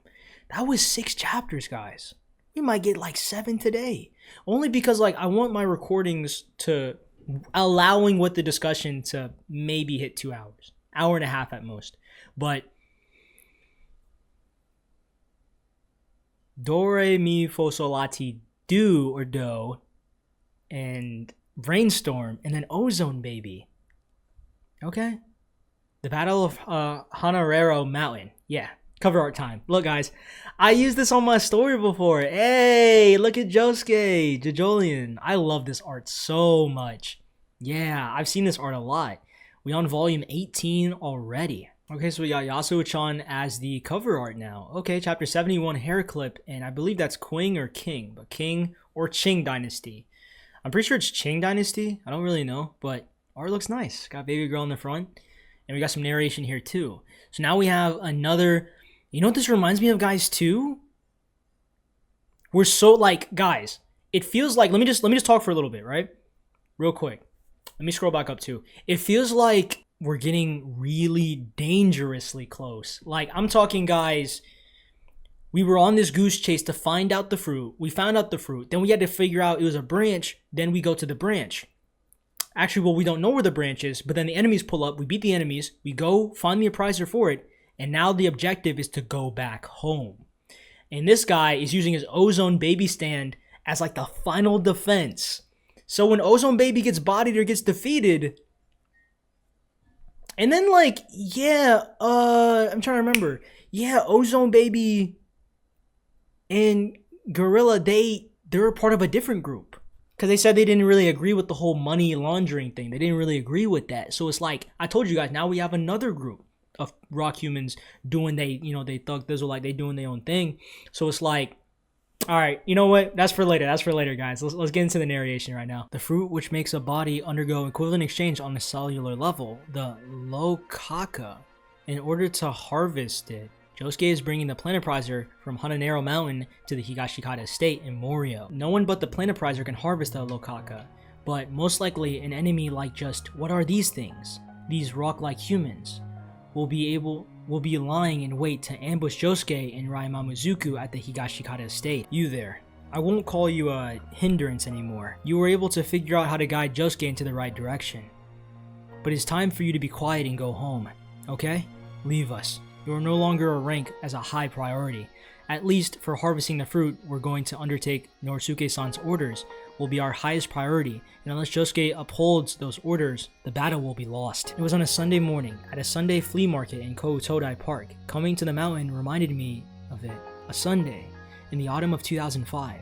That was 6 chapters, guys. We might get like 7 today. Only because, like, I want my recordings to... allowing with the discussion to maybe hit 2 hours. Hour and a half at most. But... DOREMIFASOLATI do or do, and Brainstorm, and then Ozone Baby. Okay. The Battle of Honorero Mountain. Yeah, Cover art time. Look, guys, I used this on my story before. Hey, look at Josuke, JOJOLION. I love this art so much. Yeah, I've seen this art a lot. We on volume 18 already. Okay, so we got Yasuo-chan as the cover art now. Okay, chapter 71 hair clip, and I believe that's Qing or King, but King or Qing Dynasty. I'm pretty sure it's Qing Dynasty. I don't really know, but art looks nice. Got baby girl in the front, and we got some narration here too. So now we have another. You know what this reminds me of, guys, too? We're so, like, guys, it feels like, let me just talk for a little bit, right? Real quick. Let me scroll back up too. It feels like we're getting really dangerously close. Like, I'm talking, guys, we were on this goose chase to find out the fruit. We found out the fruit. Then we had to figure out it was a branch. Then we go to the branch. Actually, well, we don't know where the branch is, but then the enemies pull up. We beat the enemies. We go find the appraiser for it. And now the objective is to go back home. And this guy is using his Ozone Baby stand as like the final defense. So when Ozone Baby gets bodied or gets defeated, and then like, yeah, I'm trying to remember. Yeah, Ozone Baby and Gorilla, they're part of a different group. Because they said they didn't really agree with the whole money laundering thing. They didn't really agree with that. So it's like, I told you guys, now we have another group of rock humans doing they thug thizzle, like they doing their own thing. So it's like, all right, you know what? That's for later. That's for later, guys. Let's get into the narration right now. The fruit which makes a body undergo equivalent exchange on a cellular level, the 𝐴𝐿. In order to harvest it, Josuke is bringing the plant appraiser from Hananero Mountain to the Higashikata estate in Morio. No one but the plant appraiser can harvest the 𝐴𝐿, but most likely an enemy like just, what are these things? These rock-like humans will be lying in wait to ambush Josuke and Rai Mamezuku at the Higashikata estate. You there. I won't call you a hindrance anymore. You were able to figure out how to guide Josuke into the right direction. But it's time for you to be quiet and go home, okay? Leave us. You are no longer a rank as a high priority. At least for harvesting the fruit, we're going to undertake Norisuke-san's orders will be our highest priority, and unless Josuke upholds those orders, the battle will be lost. It was on a Sunday morning, at a Sunday flea market in 𝐴𝐻𝐻 Park. Coming to the mountain reminded me of it. A Sunday, in the autumn of 2005.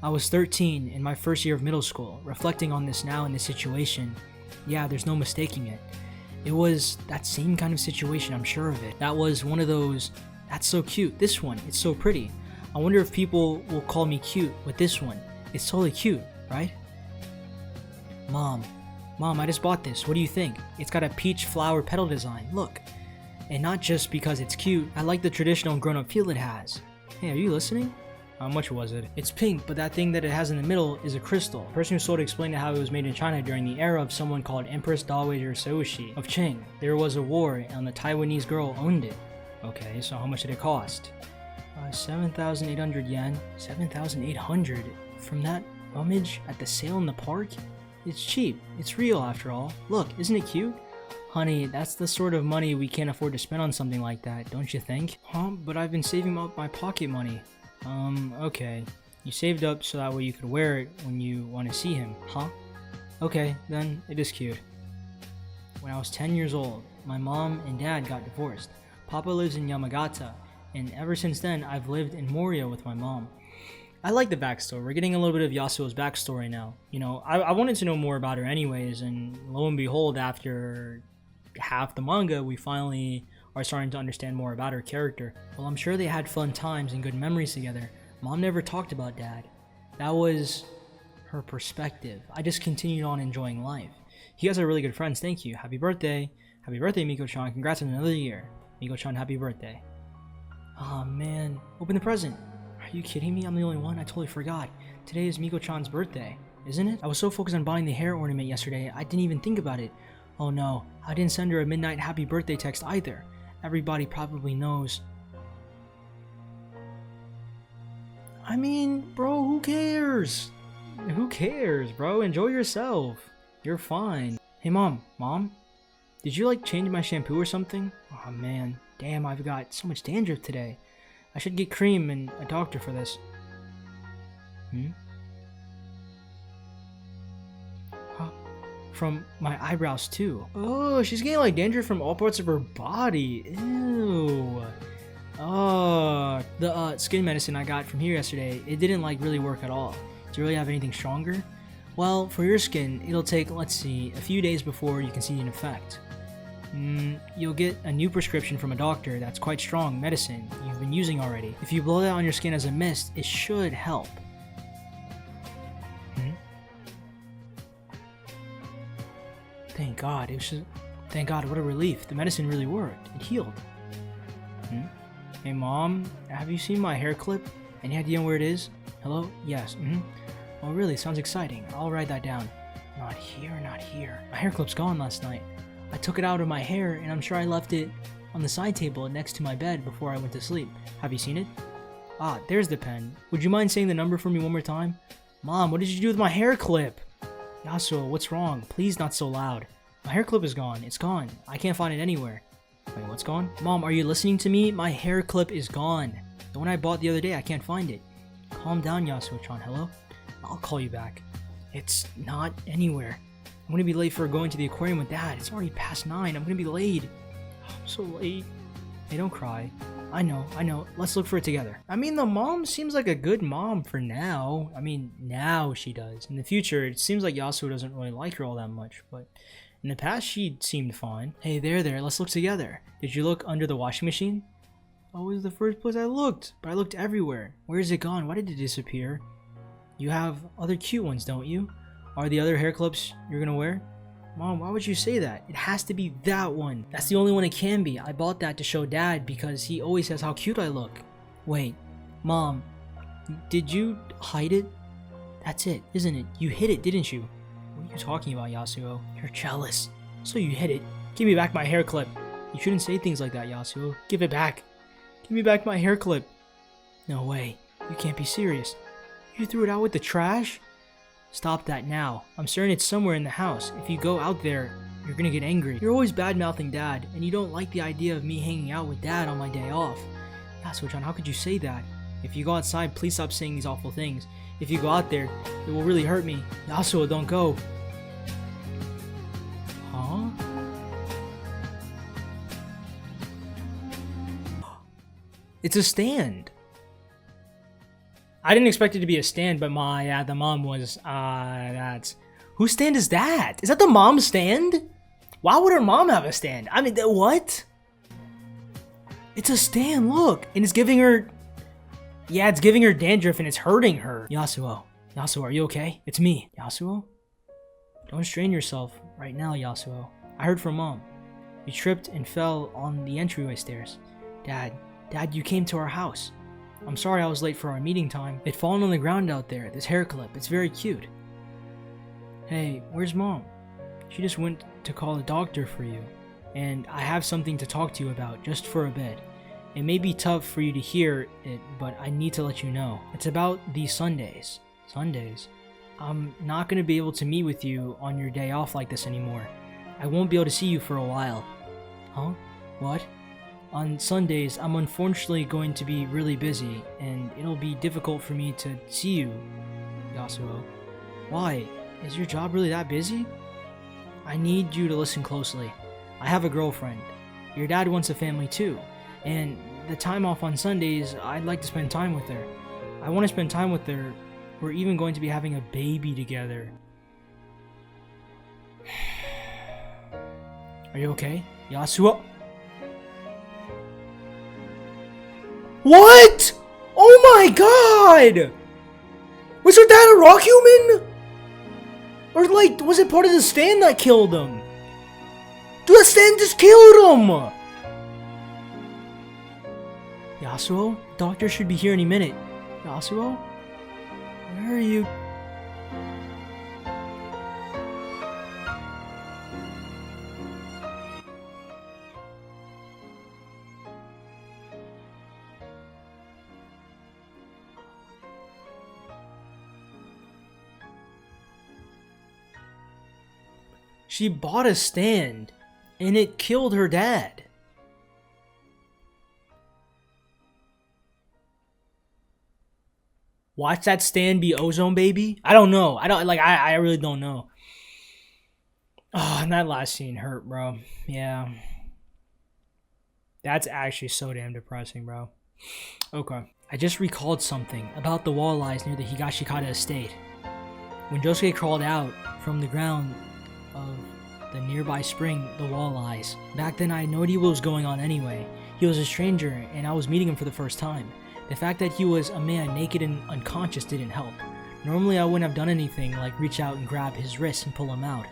I was 13 in my first year of middle school. Reflecting on this now in this situation, yeah, there's no mistaking it. It was that same kind of situation, I'm sure of it. That was one of those, that's so cute. This one, it's so pretty. I wonder if people will call me cute with this one. It's totally cute, right? Mom, I just bought this. What do you think? It's got a peach flower petal design. Look. And not just because it's cute. I like the traditional grown-up feel it has. Hey, are you listening? How much was it? It's pink, but that thing that it has in the middle is a crystal. The person who sold it explained how it was made in China during the era of someone called Empress Dowager Cixi of Qing. There was a war, and the Taiwanese girl owned it. Okay, so how much did it cost? 7,800 yen. 7,800? From that rummage at the sale in the park? It's cheap. It's real after all. Look, isn't it cute? Honey, that's the sort of money we can't afford to spend on something like that, don't you think? Huh? But I've been saving up my pocket money. Okay. You saved up so that way you could wear it when you want to see him, huh? Okay, then it is cute. When I was 10 years old, my mom and dad got divorced. Papa lives in Yamagata, and ever since then, I've lived in Morio with my mom. I like the backstory. We're getting a little bit of Yasuo's backstory now. You know, I wanted to know more about her anyways, and lo and behold, after half the manga, we finally are starting to understand more about her character. Well, I'm sure they had fun times and good memories together. Mom never talked about dad. That was her perspective. I just continued on enjoying life. You guys are really good friends. Thank you. Happy birthday. Happy birthday, Miko-chan. Congrats on another year. Miko-chan, happy birthday. Oh man, open the present. Are you kidding me? I'm the only one? I totally forgot. Today is Miko-chan's birthday, isn't it? I was so focused on buying the hair ornament yesterday, I didn't even think about it. Oh no, I didn't send her a midnight happy birthday text either. Everybody probably knows. I mean, bro, who cares? Who cares, bro? Enjoy yourself. You're fine. Hey, Mom, did you like change my shampoo or something? Oh man, damn, I've got so much dandruff today. I should get cream and a doctor for this. Huh? From my eyebrows too. Oh, she's getting like dandruff from all parts of her body. Ew. Oh, the skin medicine I got from here yesterday, it didn't like really work at all. Do you really have anything stronger? Well, for your skin, it'll take, let's see, a few days before you can see an effect. You'll get a new prescription from a doctor that's quite strong medicine you've been using already. If you blow that on your skin as a mist, it should help. Thank God, thank God, what a relief. The medicine really worked. It healed. Hey Mom, have you seen my hair clip? Any idea where it is? Hello? Yes. Oh really? Sounds exciting. I'll write that down. Not here, not here. My hair clip's gone last night. I took it out of my hair and I'm sure I left it on the side table next to my bed before I went to sleep. Have you seen it? Ah, there's the pen. Would you mind saying the number for me one more time? Mom, what did you do with my hair clip? Yasuo, what's wrong? Please not so loud. My hair clip is gone. It's gone. I can't find it anywhere. Wait, what's gone? Mom, are you listening to me? My hair clip is gone. The one I bought the other day, I can't find it. Calm down, Yasuo-chan. Hello? I'll call you back. It's not anywhere. I'm gonna be late for going to the aquarium with Dad. It's already past 9. I'm gonna be late. I'm so late. Hey, don't cry. I know. Let's look for it together. I mean, the mom seems like a good mom for now. I mean, now she does. In the future, it seems like Yasuo doesn't really like her all that much, but in the past, she seemed fine. Hey, there. Let's look together. Did you look under the washing machine? Oh, it was the first place I looked, but I looked everywhere. Where is it gone? Why did it disappear? You have other cute ones, don't you? Are the other hair clips you're gonna wear? Mom, why would you say that? It has to be that one. That's the only one it can be. I bought that to show Dad because he always says how cute I look. Wait, Mom, did you hide it? That's it, isn't it? You hid it, didn't you? What are you talking about, Yasuo? You're jealous. So you hid it. Give me back my hair clip. You shouldn't say things like that, Yasuo. Give it back. Give me back my hair clip. No way. You can't be serious. You threw it out with the trash? Stop that now. I'm certain it's somewhere in the house. If you go out there, you're gonna get angry. You're always bad-mouthing Dad, and you don't like the idea of me hanging out with Dad on my day off. Yasuo-chan, how could you say that? If you go outside, please stop saying these awful things. If you go out there, it will really hurt me. Yasuo, don't go. Huh? It's a stand. I didn't expect it to be a stand, but the mom was, whose stand is that? Is that the mom's stand? Why would her mom have a stand? I mean, what? It's a stand, look, and it's giving her, it's giving her dandruff and it's hurting her. Yasuo, are you okay? It's me. Yasuo? Don't strain yourself right now, Yasuo. I heard from Mom. You tripped and fell on the entryway stairs. Dad, you came to our house. I'm sorry I was late for our meeting time. It'd fallen on the ground out there, this hair clip. It's very cute. Hey, where's Mom? She just went to call a doctor for you. And I have something to talk to you about, just for a bit. It may be tough for you to hear it, but I need to let you know. It's about these Sundays. Sundays? I'm not going to be able to meet with you on your day off like this anymore. I won't be able to see you for a while. Huh? What? On Sundays, I'm unfortunately going to be really busy, and it'll be difficult for me to see you, Yasuo. Why? Is your job really that busy? I need you to listen closely. I have a girlfriend. Your dad wants a family too, and the time off on Sundays, I'd like to spend time with her. I want to spend time with her. We're even going to be having a baby together. Are you okay? Yasuo? What? Oh my god! Was your dad a rock human? Or like, was it part of the stand that killed him? Dude, the stand just killed him! Yasuo? Doctor should be here any minute. Yasuo? Where are you? She bought a stand, and it killed her dad. Watch that stand be ozone baby? I don't know. I really don't know. Oh, and that last scene hurt, bro. Yeah. That's actually so damn depressing, bro. Okay. I just recalled something about the wall lies near the Higashikata estate. When Josuke crawled out from the ground of the nearby spring, the wall lies. Back then I had no idea what was going on anyway. He was a stranger and I was meeting him for the first time. The fact that he was a man naked and unconscious didn't help. Normally I wouldn't have done anything like reach out and grab his wrist and pull him out.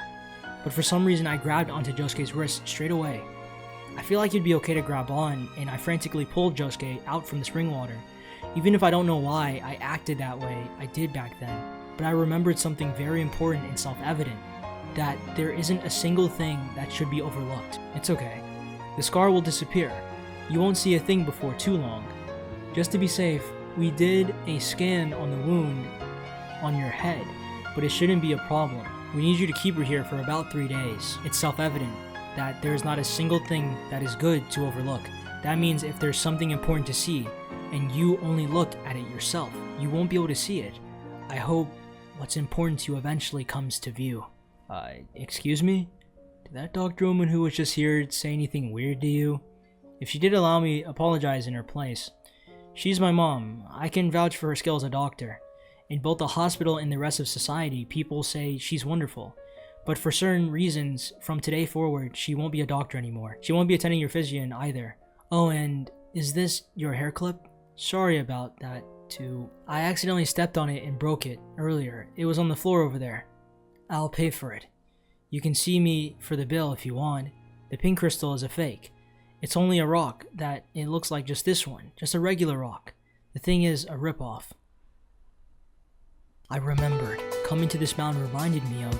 But for some reason I grabbed onto Josuke's wrist straight away. I feel like it'd be okay to grab on, and I frantically pulled Josuke out from the spring water. Even if I don't know why I acted that way, I did back then. But I remembered something very important and self-evident, that there isn't a single thing that should be overlooked. It's okay. The scar will disappear. You won't see a thing before too long. Just to be safe, we did a scan on the wound on your head, but it shouldn't be a problem. We need you to keep her here for about 3 days. It's self-evident that there is not a single thing that is good to overlook. That means if there's something important to see, and you only look at it yourself, you won't be able to see it. I hope what's important to you eventually comes to view. Excuse me? Did that doctor woman who was just here say anything weird to you? If she did, allow me apologize in her place. She's my mom. I can vouch for her skill as a doctor. In both the hospital and the rest of society, people say she's wonderful. But for certain reasons, from today forward, she won't be a doctor anymore. She won't be attending your physician either. Oh, and is this your hair clip? Sorry about that, too. I accidentally stepped on it and broke it earlier. It was on the floor over there. I'll pay for it. You can see me for the bill if you want. The pink crystal is a fake. It's only a rock that it looks like just this one, just a regular rock. The thing is a ripoff. I remembered. Coming to this mountain reminded me of...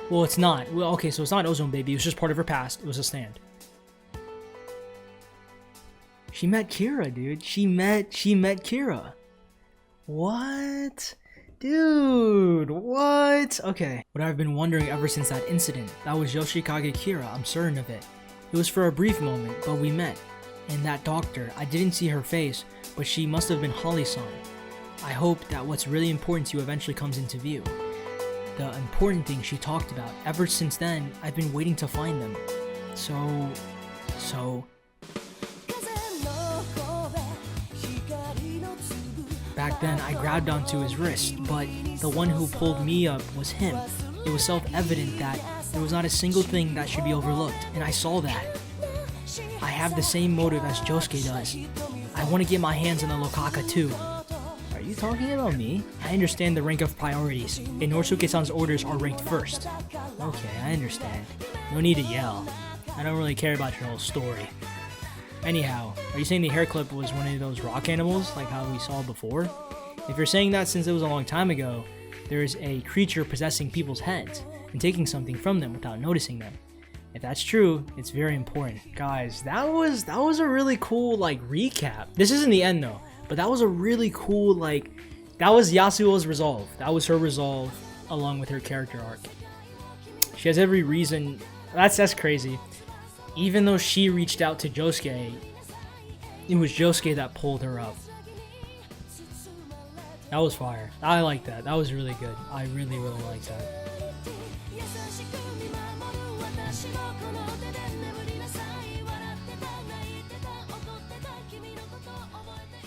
Well, it's not. Well, okay, so it's not Ozone Baby. It was just part of her past. It was a stand. She met Kira, dude. She met Kira. What? Dude, what? Okay. What I've been wondering ever since that incident, that was Yoshikage Kira, I'm certain of it. It was for a brief moment, but we met. And that doctor, I didn't see her face, but she must have been Holly-san. I hope that what's really important to you eventually comes into view. The important things she talked about. Ever since then, I've been waiting to find them. So... Back then, I grabbed onto his wrist, but the one who pulled me up was him. It was self-evident that there was not a single thing that should be overlooked, and I saw that. I have the same motive as Josuke does. I want to get my hands on the Lokaka too. Are you talking about me? I understand the rank of priorities, and Norisuke-san's orders are ranked first. Okay, I understand. No need to yell. I don't really care about your whole story. Anyhow, are you saying the hair clip was one of those rock animals, like how we saw before? If you're saying that since it was a long time ago, there's a creature possessing people's heads and taking something from them without noticing them. If that's true, it's very important. Guys, that was a really cool, like, recap. This isn't the end, though, but that was a really cool, like, that was Yasuo's resolve. That was her resolve, along with her character arc. She has every reason. That's crazy. Even though she reached out to Josuke, it was Josuke that pulled her up. That was fire. I like that. That was really good. I really like that.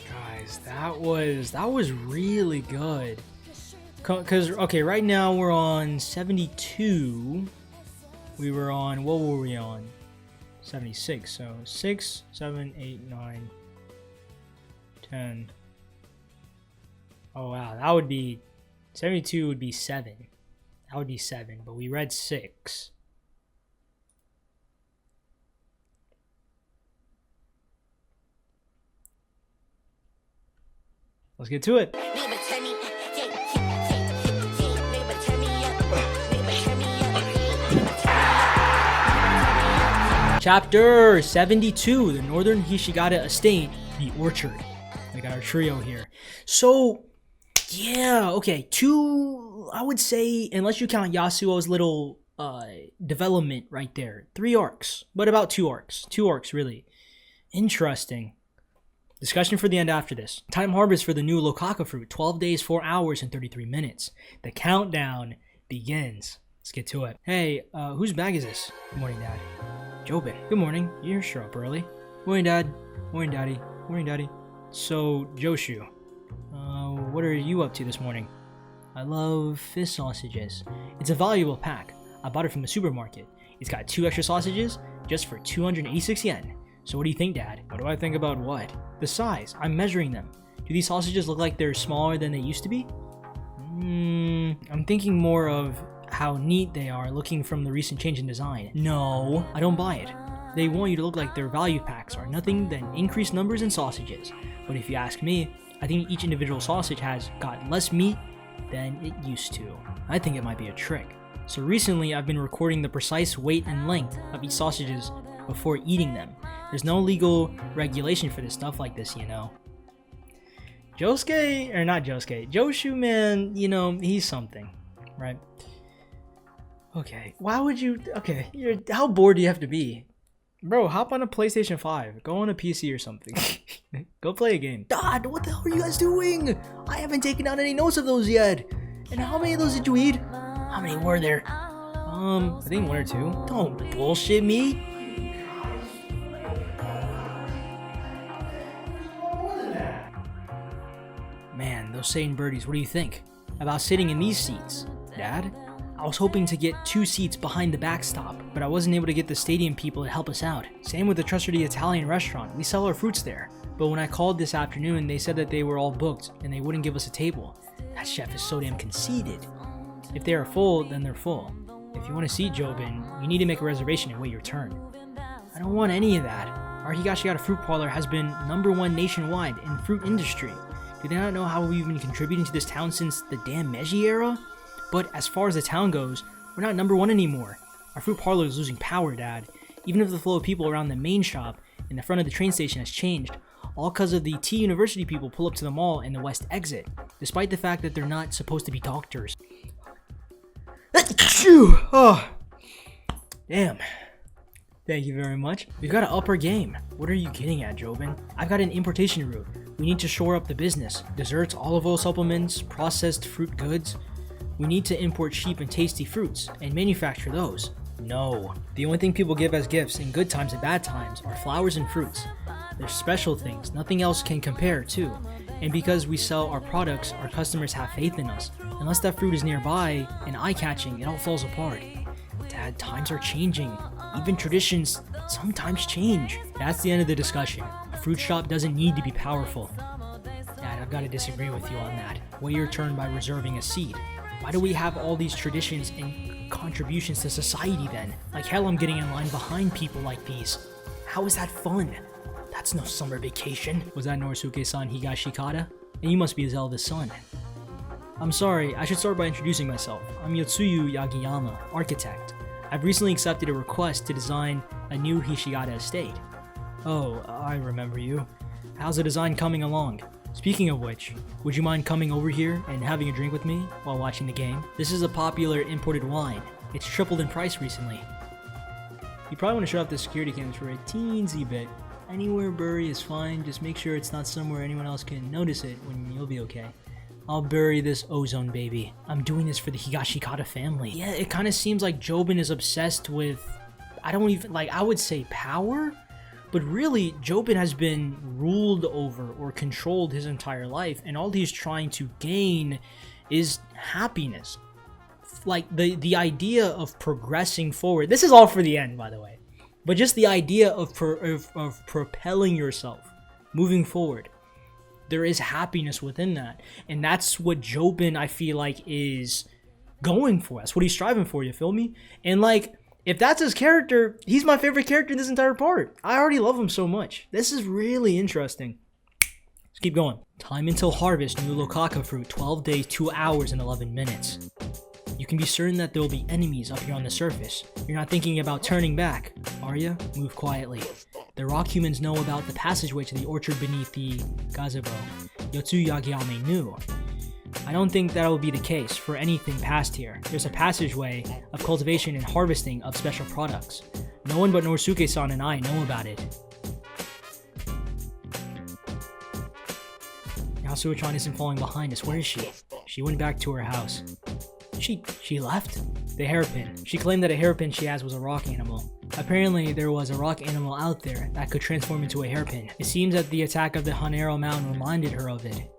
Guys, that was really good. Cause okay, right now we're on 72. We were on, what were we on? 76. So 6, 7, 8, 9, 10. Oh wow, that would be 72 would be 7. That would be 7, but we read 6. Let's get to it. Chapter 72, the Northern Higashikata Estate, the Orchard. We got our trio here. So, yeah, okay, I would say, unless you count Yasuo's little development right there, 3 arcs, but about 2 arcs. 2 arcs, really. Interesting. Discussion for the end after this. Time harvest for the new Lokaka fruit, 12 days, 4 hours, and 33 minutes. The countdown begins. Let's get to it. Hey, whose bag is this? Good morning, Dad. Jobin, good morning. You're sure up early. Morning, Dad. Morning, Daddy. Morning, Daddy. So, Joshu, what are you up to this morning? I love fish sausages. It's a valuable pack. I bought it from the supermarket. It's got 2 extra sausages just for 286 yen. So what do you think, Dad? What do I think about what? The size. I'm measuring them. Do these sausages look like they're smaller than they used to be? I'm thinking more of how neat they are looking from the recent change in design. No, I don't buy it. They want you to look like their value packs are nothing than increased numbers in sausages. But if you ask me, I think each individual sausage has got less meat than it used to. I think it might be a trick. So recently I've been recording the precise weight and length of each sausages before eating them. There's no legal regulation for this stuff like this, you know. Joshu, man, you know, he's something, right? Okay, why would you, okay, how bored do you have to be? Bro, hop on a PlayStation 5, go on a PC or something. Go play a game. Dad, what the hell are you guys doing? I haven't taken down any notes of those yet. And how many of those did you eat? How many were there? I think 1 or 2. Don't bullshit me. Man, those sane birdies, what do you think about sitting in these seats, Dad? I was hoping to get 2 seats behind the backstop, but I wasn't able to get the stadium people to help us out. Same with the trustworthy Italian restaurant. We sell our fruits there. But when I called this afternoon, they said that they were all booked and they wouldn't give us a table. That chef is so damn conceited. If they are full, then they're full. If you want to see Jobin, you need to make a reservation and wait your turn. I don't want any of that. Our Higashiyata fruit parlor has been #1 nationwide in fruit industry. Do they not know how we've been contributing to this town since the damn Meiji era? But as far as the town goes, we're not #1 anymore. Our fruit parlor is losing power, Dad. Even if the flow of people around the main shop in the front of the train station has changed, all because of the T University people pull up to the mall in the west exit, despite the fact that they're not supposed to be doctors. Oh, damn. Thank you very much. We've got to up our game. What are you getting at, Jobin? I've got an importation route. We need to shore up the business. Desserts, olive oil supplements, processed fruit goods. We need to import cheap and tasty fruits and manufacture those. No. The only thing people give as gifts in good times and bad times are flowers and fruits. They're special things nothing else can compare to. And because we sell our products, our customers have faith in us. Unless that fruit is nearby and eye-catching, it all falls apart. Dad, times are changing. Even traditions sometimes change. That's the end of the discussion. A fruit shop doesn't need to be powerful. Dad, I've got to disagree with you on that. Wait your turn by reserving a seat. Why do we have all these traditions and contributions to society then? Like hell, I'm getting in line behind people like these. How is that fun? That's no summer vacation. Was that Norisuke-san Higashikata? And you must be his eldest son. I'm sorry, I should start by introducing myself. I'm Yotsuyu Yagiyama, architect. I've recently accepted a request to design a new Hishigata estate. Oh, I remember you. How's the design coming along? Speaking of which, would you mind coming over here and having a drink with me while watching the game? This is a popular imported wine. It's tripled in price recently. You probably want to shut off the security cams for a teensy bit. Anywhere blurry is fine, just make sure it's not somewhere anyone else can notice it when you'll be okay. I'll bury this ozone baby. I'm doing this for the Higashikata family. Yeah, it kind of seems like Jobin is obsessed with, I would say power? But really, Jobin has been ruled over or controlled his entire life, and all he's trying to gain is happiness. Like, the idea of progressing forward. This is all for the end, by the way. But just the idea of propelling yourself, moving forward. There is happiness within that. And that's what Jobin, I feel like, is going for. That's what he's striving for, you feel me? And like, if that's his character, he's my favorite character in this entire part. I already love him so much. This is really interesting. Let's keep going. Time until harvest, new Lokaka fruit, 12 days, 2 hours, and 11 minutes. You can be certain that there will be enemies up here on the surface. You're not thinking about turning back, are you? Move quietly. The rock humans know about the passageway to the orchard beneath the gazebo. Yotsu Yagiyame knew. I don't think that will be the case for anything past here. There's a passageway of cultivation and harvesting of special products. No one but Norisuke-san and I know about it. Yasuo-chan isn't falling behind us. Where is she? She went back to her house. She left? The hairpin. She claimed that a hairpin she has was a rock animal. Apparently, there was a rock animal out there that could transform into a hairpin. It seems that the attack of the Hanero Mountain reminded her of it.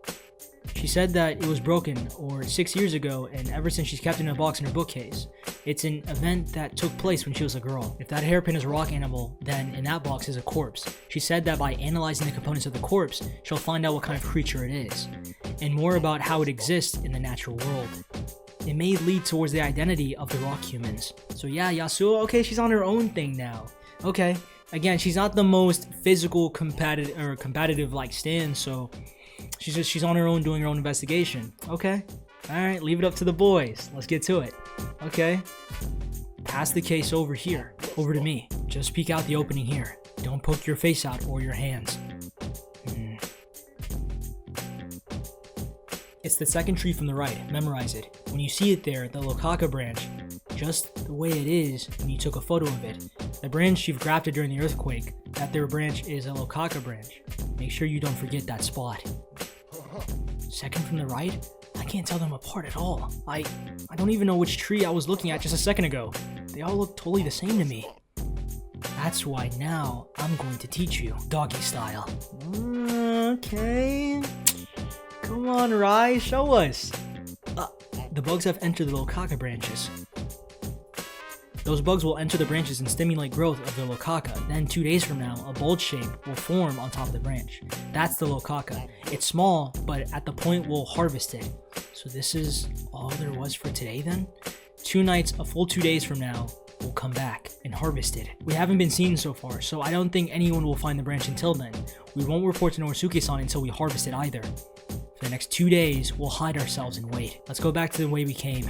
She said that it was broken 6 years ago, and ever since she's kept it in a box in her bookcase. It's an event that took place when she was a girl. If that hairpin is a rock animal, then in that box is a corpse. She said that by analyzing the components of the corpse, she'll find out what kind of creature it is, and more about how it exists in the natural world. It may lead towards the identity of the rock humans. So yeah, Yasuo, okay, she's on her own thing now. Okay, again, she's not the most physical competitive like Stan, so she's on her own doing her own investigation. Okay, alright, leave it up to the boys. Let's get to it. Okay, pass the case over here, over to me. Just peek out the opening here. Don't poke your face out or your hands. It's the second tree from the right. Memorize it. When you see it there, the 𝐞𝐽 branch, just the way it is when you took a photo of it. The branch you've grafted during the earthquake, that their branch is a 𝐞𝐽 branch. Make sure you don't forget that spot. Second from the right? I can't tell them apart at all. I don't even know which tree I was looking at just a second ago. They all look totally the same to me. That's why now I'm going to teach you, doggy style. Okay. Come on, Rai, show us. The bugs have entered the 𝐞𝐽 branches. Those bugs will enter the branches and stimulate growth of the 𝐞𝐽. Then 2 days from now, a bulge shape will form on top of the branch. That's the 𝐞𝐽. It's small, but at the point we'll harvest it. So this is all there was for today then? 2 nights, a full 2 days from now, we'll come back and harvest it. We haven't been seen so far, so I don't think anyone will find the branch until then. We won't report to Norisuke-san until we harvest it either. For the next 2 days, we'll hide ourselves and wait. Let's go back to the way we came.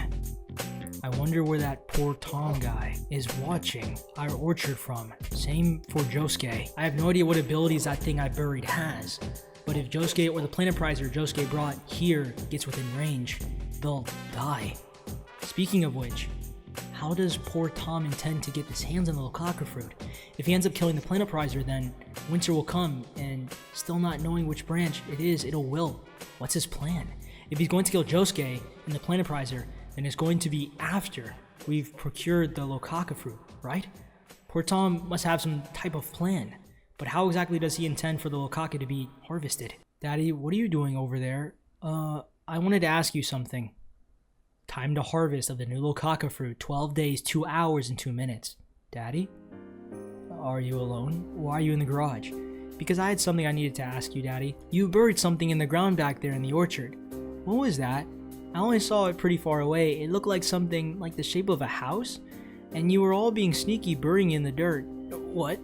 I wonder where that poor Tom guy is watching our orchard from. Same for JoJo's. I have no idea what abilities that thing I buried has. But if JoJo's or the planet prizer JoJo's brought here gets within range, they'll die. Speaking of which, how does poor Tom intend to get his hands on the 𝐞𝐽 fruit? If he ends up killing the planet prizer, then winter will come, and still not knowing which branch it is, it'll wilt. What's his plan? If he's going to kill JoJo's and the planet prizer, then it's going to be after we've procured the 𝐞𝐽 fruit, right? Poor Tom must have some type of plan. But how exactly does he intend for the 𝐞𝐽 to be harvested? Daddy, what are you doing over there? I wanted to ask you something. Time to harvest of the new 𝐞𝐽 fruit, 12 days, 2 hours, and 2 minutes. Daddy? Are you alone? Why are you in the garage? Because I had something I needed to ask you, Daddy. You buried something in the ground back there in the orchard. What was that? I only saw it pretty far away. It looked like something like the shape of a house, and you were all being sneaky burying in the dirt. What?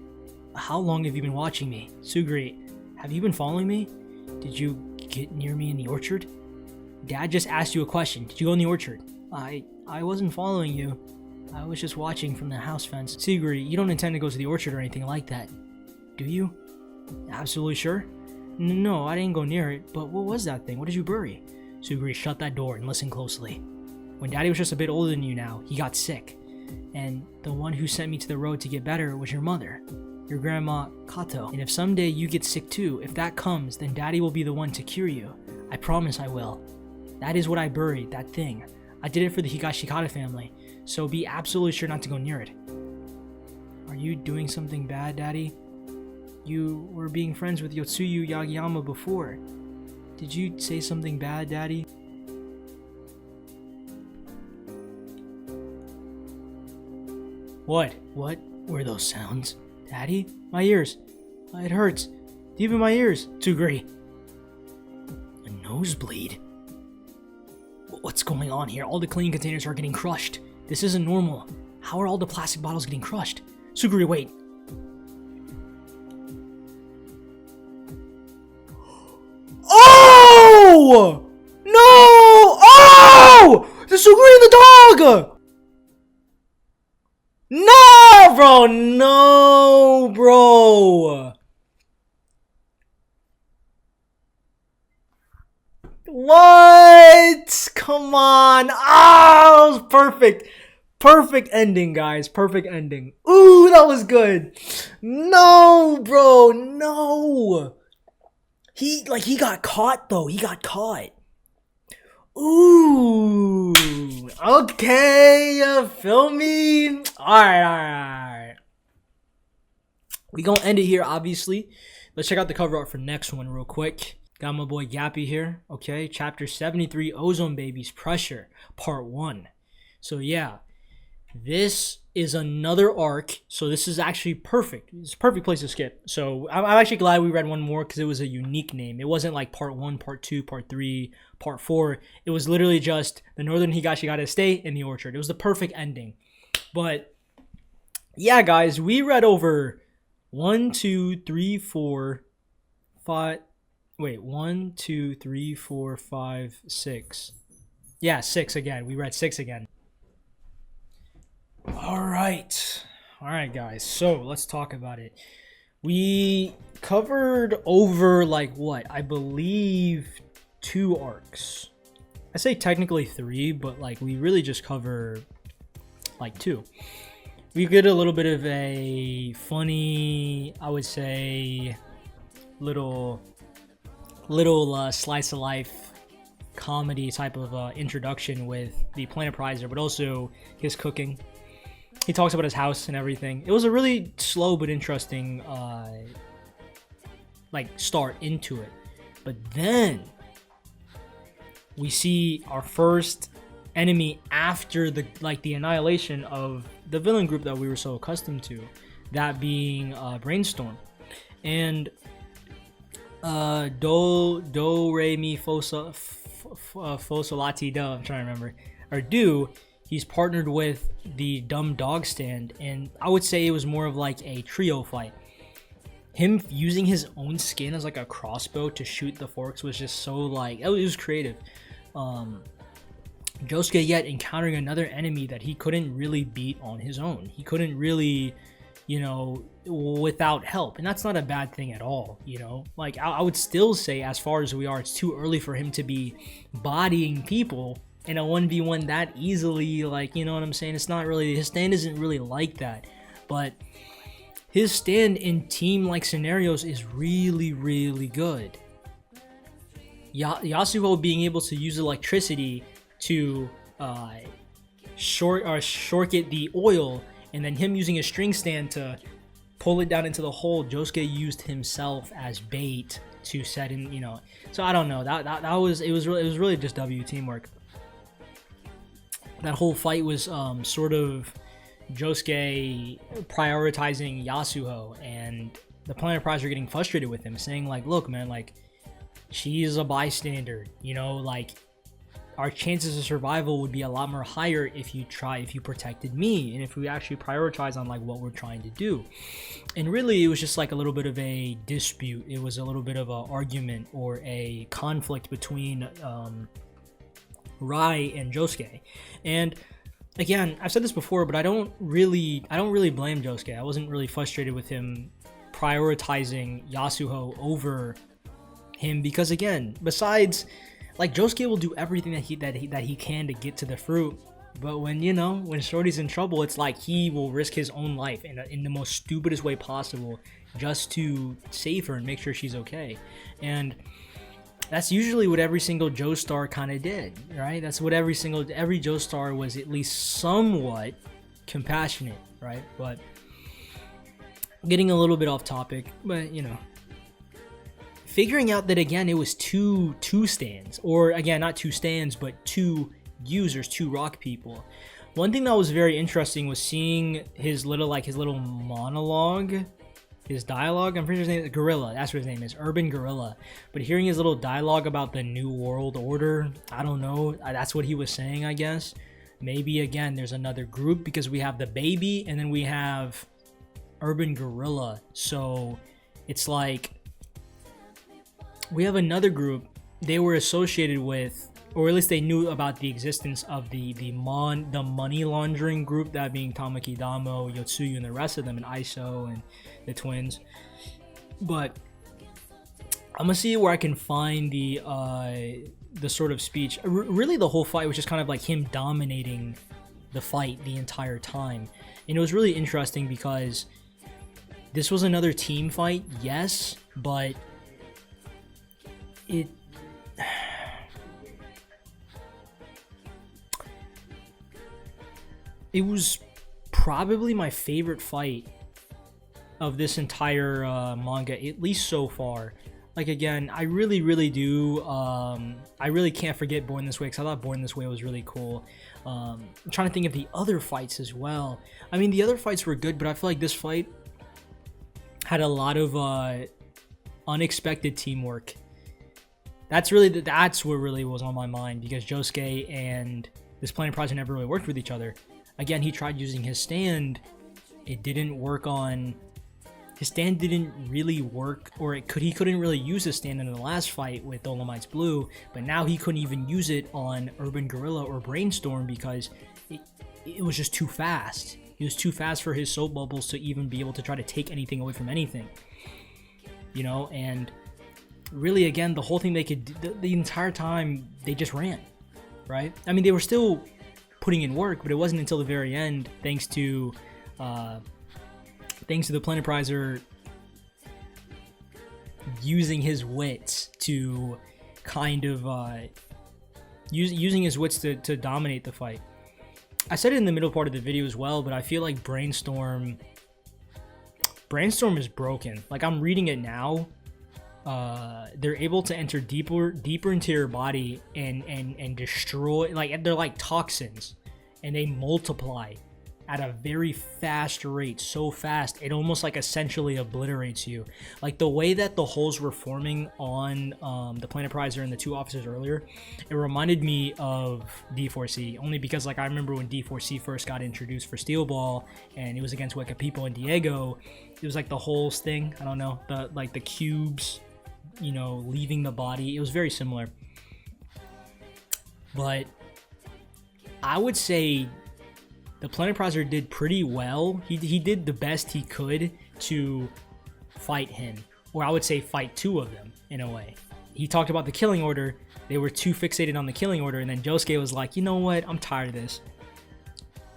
How long have you been watching me? 𝐸, have you been following me? Did you get near me in the orchard? Dad just asked you a question. Did you go in the orchard? I wasn't following you. I was just watching from the house fence. 𝐸, you don't intend to go to the orchard or anything like that, do you? Absolutely sure? No, I didn't go near it, but what was that thing? What did you bury? 𝐸, shut that door and listen closely. When Daddy was just a bit older than you now, he got sick. And the one who sent me to the road to get better was your mother, your grandma Kato. And if someday you get sick too, if that comes, then Daddy will be the one to cure you. I promise I will. That is what I buried, that thing. I did it for the Higashikata family, so be absolutely sure not to go near it. Are you doing something bad, Daddy? You were being friends with Yotsuyu Yagiyama before. Did you say something bad, Daddy? What? What were those sounds? Daddy? My ears. It hurts. Deep in my ears. 𝐸. A nosebleed? What's going on here? All the cleaning containers are getting crushed. This isn't normal. How are all the plastic bottles getting crushed? 𝐸, wait. Oh! No! Oh! The 𝐸 and the dog! No, bro! No, bro! What? Come on. Oh, it was perfect. Perfect ending, guys. Perfect ending. Ooh, that was good. No, bro. No. He got caught, though. He got caught. Ooh. Okay. You feel me? Alright. We gonna end it here, obviously. Let's check out the cover art for next one real quick. Got my boy 𝐷𝐵𝐵 here. Okay, chapter 73, Ozone Babies Pressure, part 1. So yeah, this is another arc. So this is actually perfect. It's a perfect place to skip. So I'm actually glad we read one more because it was a unique name. It wasn't like part 1, part 2, part 3, part 4. It was literally just the Northern Higashigata Estate and the Orchard. It was the perfect ending. But yeah, guys, we read over 1, 2, 3, 4, 5. Wait, 1, 2, 3, 4, 5, 6. Yeah, 6 again. We read 6 again. All right, guys. So let's talk about it. We covered over like what I believe 2 arcs. I say technically 3, but like we really just cover like 2. We get a little bit of a funny, I would say, little slice of life comedy type of introduction with the Planet Prizer, but also his cooking. He talks about his house and everything. It was a really slow but interesting like start into it. But then we see our first enemy after the annihilation of the villain group that we were so accustomed to, that being Brainstorm. And DOREMIFASOLATI, I'm trying to remember, or do, he's partnered with the Dumb Dog Stand, and I would say it was more of like a trio fight. Him using his own skin as like a crossbow to shoot the forks was just so like, it was creative. Josuke yet encountering another enemy that he couldn't really beat on his own. He couldn't really, you know, without help. And that's not a bad thing at all, you know. Like, I would still say, as far as we are, it's too early for him to be bodying people in a 1v1 that easily. Like, you know what I'm saying? It's not really, his stand isn't really like that. But his stand in team-like scenarios is really, really good. Yasuo being able to use electricity to short-circuit the oil, and then him using a string stand to pull it down into the hole. Josuke used himself as bait to set him, you know. So I don't know. That was really just W teamwork. That whole fight was sort of Josuke prioritizing Yasuo, and the Planet Prizer getting frustrated with him, saying like, "Look, man, like, she is a bystander, you know, like, our chances of survival would be a lot more higher if you protected me, and if we actually prioritize on like what we're trying to do." And really, it was just like a little bit of a dispute. It was a little bit of an argument or a conflict between Rai and Josuke. And again, I've said this before, but I don't really blame Josuke. I wasn't really frustrated with him prioritizing Yasuo over him, because again, besides, like, Josuke will do everything that he can to get to the fruit, but when, you know, when Shorty's in trouble, it's like he will risk his own life in the most stupidest way possible just to save her and make sure she's okay. And that's usually what every single Joestar kind of did, right? That's what every Joestar was, at least somewhat compassionate, right? But getting a little bit off topic, but you know, figuring out that again it was two stands, or again not 2 stands, but 2 users, 2 rock people. One thing that was very interesting was seeing his little monologue, his dialogue. I'm pretty sure his name is Gorilla. That's what his name is, Urban Gorilla. But hearing his little dialogue about the New World Order, I don't know. That's what he was saying, I guess. Maybe again there's another group, because we have the baby and then we have Urban Gorilla. So it's like we have another group. They were associated with, or at least they knew about the existence of the money laundering group, that being Tamaki Damo, Yotsuyu, and the rest of them, and ISO and the twins. But I'm gonna see where I can find the sort of speech. Really, the whole fight was just kind of like him dominating the fight the entire time, and it was really interesting because this was another team fight, yes, but it was probably my favorite fight of this entire manga, at least so far. Like, again, I really do, I really can't forget Born This Way, because I thought Born This Way was really cool. I'm trying to think of the other fights as well. I mean, the other fights were good, but I feel like this fight had a lot of unexpected teamwork. That's what really was on my mind, because Josuke and this Planet Prizer never really worked with each other. Again, he tried using his stand. It didn't work on... His stand didn't really work, or he couldn't really use his stand in the last fight with Dolomite's Blue, but now he couldn't even use it on Urban Gorilla or Brainstorm because it was just too fast. It was too fast for his soap bubbles to even be able to try to take anything away from anything. You know, and really, again, the whole thing they could do, the entire time, they just ran, right? I mean, they were still putting in work, but it wasn't until the very end, thanks to the Planet Prizer using his wits to kind of using his wits to dominate the fight. I said it in the middle part of the video as well, but I feel like Brainstorm is broken. Like, I'm reading it now. They're able to enter deeper into your body and destroy, like, they're like toxins, and they multiply at a very fast rate, so fast it almost like essentially obliterates you. Like, the way that the holes were forming on the Planet Prizer and the two officers earlier, it reminded me of D4C, only because, like, I remember when D4C first got introduced for Steel Ball and it was against Weka People and Diego, it was like the holes thing, I don't know, the cubes, you know, leaving the body. It was very similar, but I would say the Planet Prizer did pretty well. He did the best he could to fight him, or I would say fight two of them in a way. He talked about the killing order. They were too fixated on the killing order, and then Josuke was like, you know what, I'm tired of this.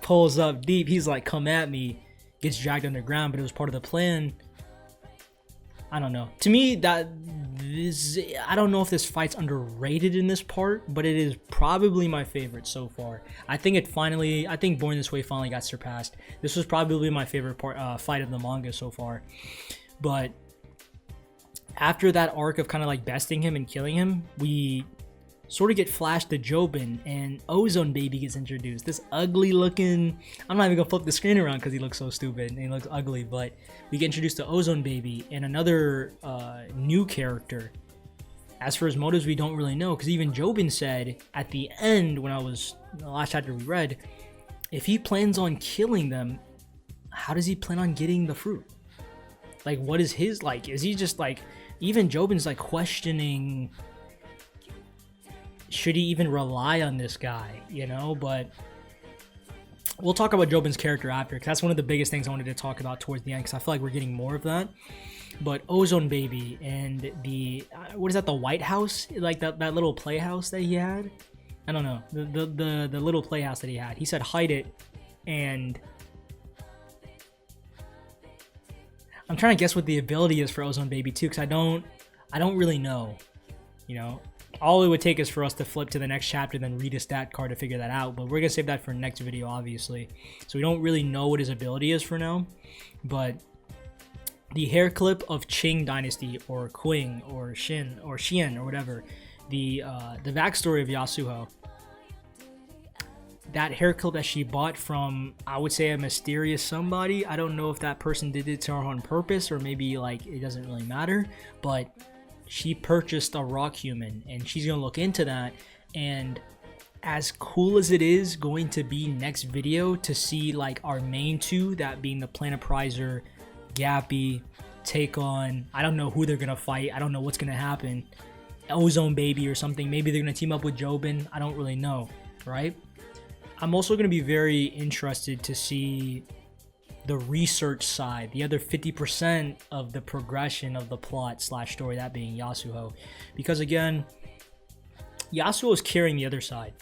Pulls up deep, he's like, come at me, gets dragged underground, but it was part of the plan. I don't know. To me, I don't know if this fight's underrated in this part, but it is probably my favorite so far. I think Born This Way finally got surpassed. This was probably my favorite fight of the manga so far. But after that arc of kind of like besting him and killing him, we sort of get flashed to Jobin, and Ozone Baby gets introduced. This ugly looking, I'm not even gonna flip the screen around because he looks so stupid and he looks ugly, but we get introduced to Ozone Baby and another new character. As for his motives, we don't really know, because even Jobin said at the end, when the last chapter we read, if he plans on killing them, how does he plan on getting the fruit? Like, what is his, like, is he just like, even Jobin's like questioning, should he even rely on this guy, you know? But we'll talk about Jobin's character after, because that's one of the biggest things I wanted to talk about towards the end, because I feel like we're getting more of that. But Ozone Baby and the what is that, the White House, like that little playhouse that he had, I don't know, the little playhouse that he had, he said hide it, and I'm trying to guess what the ability is for Ozone Baby too, because I don't really know, you know. All it would take is for us to flip to the next chapter, then read a stat card to figure that out. But we're going to save that for next video, obviously. So we don't really know what his ability is for now. But the hair clip of Qing Dynasty, or Qing, or Xin, or Xian, or whatever. The backstory of Yasuo. That hair clip that she bought from, I would say, a mysterious somebody. I don't know if that person did it to her on purpose, or maybe, like, it doesn't really matter. But she purchased a rock human, and she's gonna look into that. And as cool as it is going to be next video to see, like, our main two, that being the Planet Prizer, 𝐞𝐽, take on, I don't know who they're gonna fight, I don't know what's gonna happen, Ozone Baby or something, maybe they're gonna team up with Jobin, I don't really know, right? I'm also gonna be very interested to see the research side, the other 50% of the progression of the plot / story, that being Yasuo, because again, Yasuo is carrying the other side.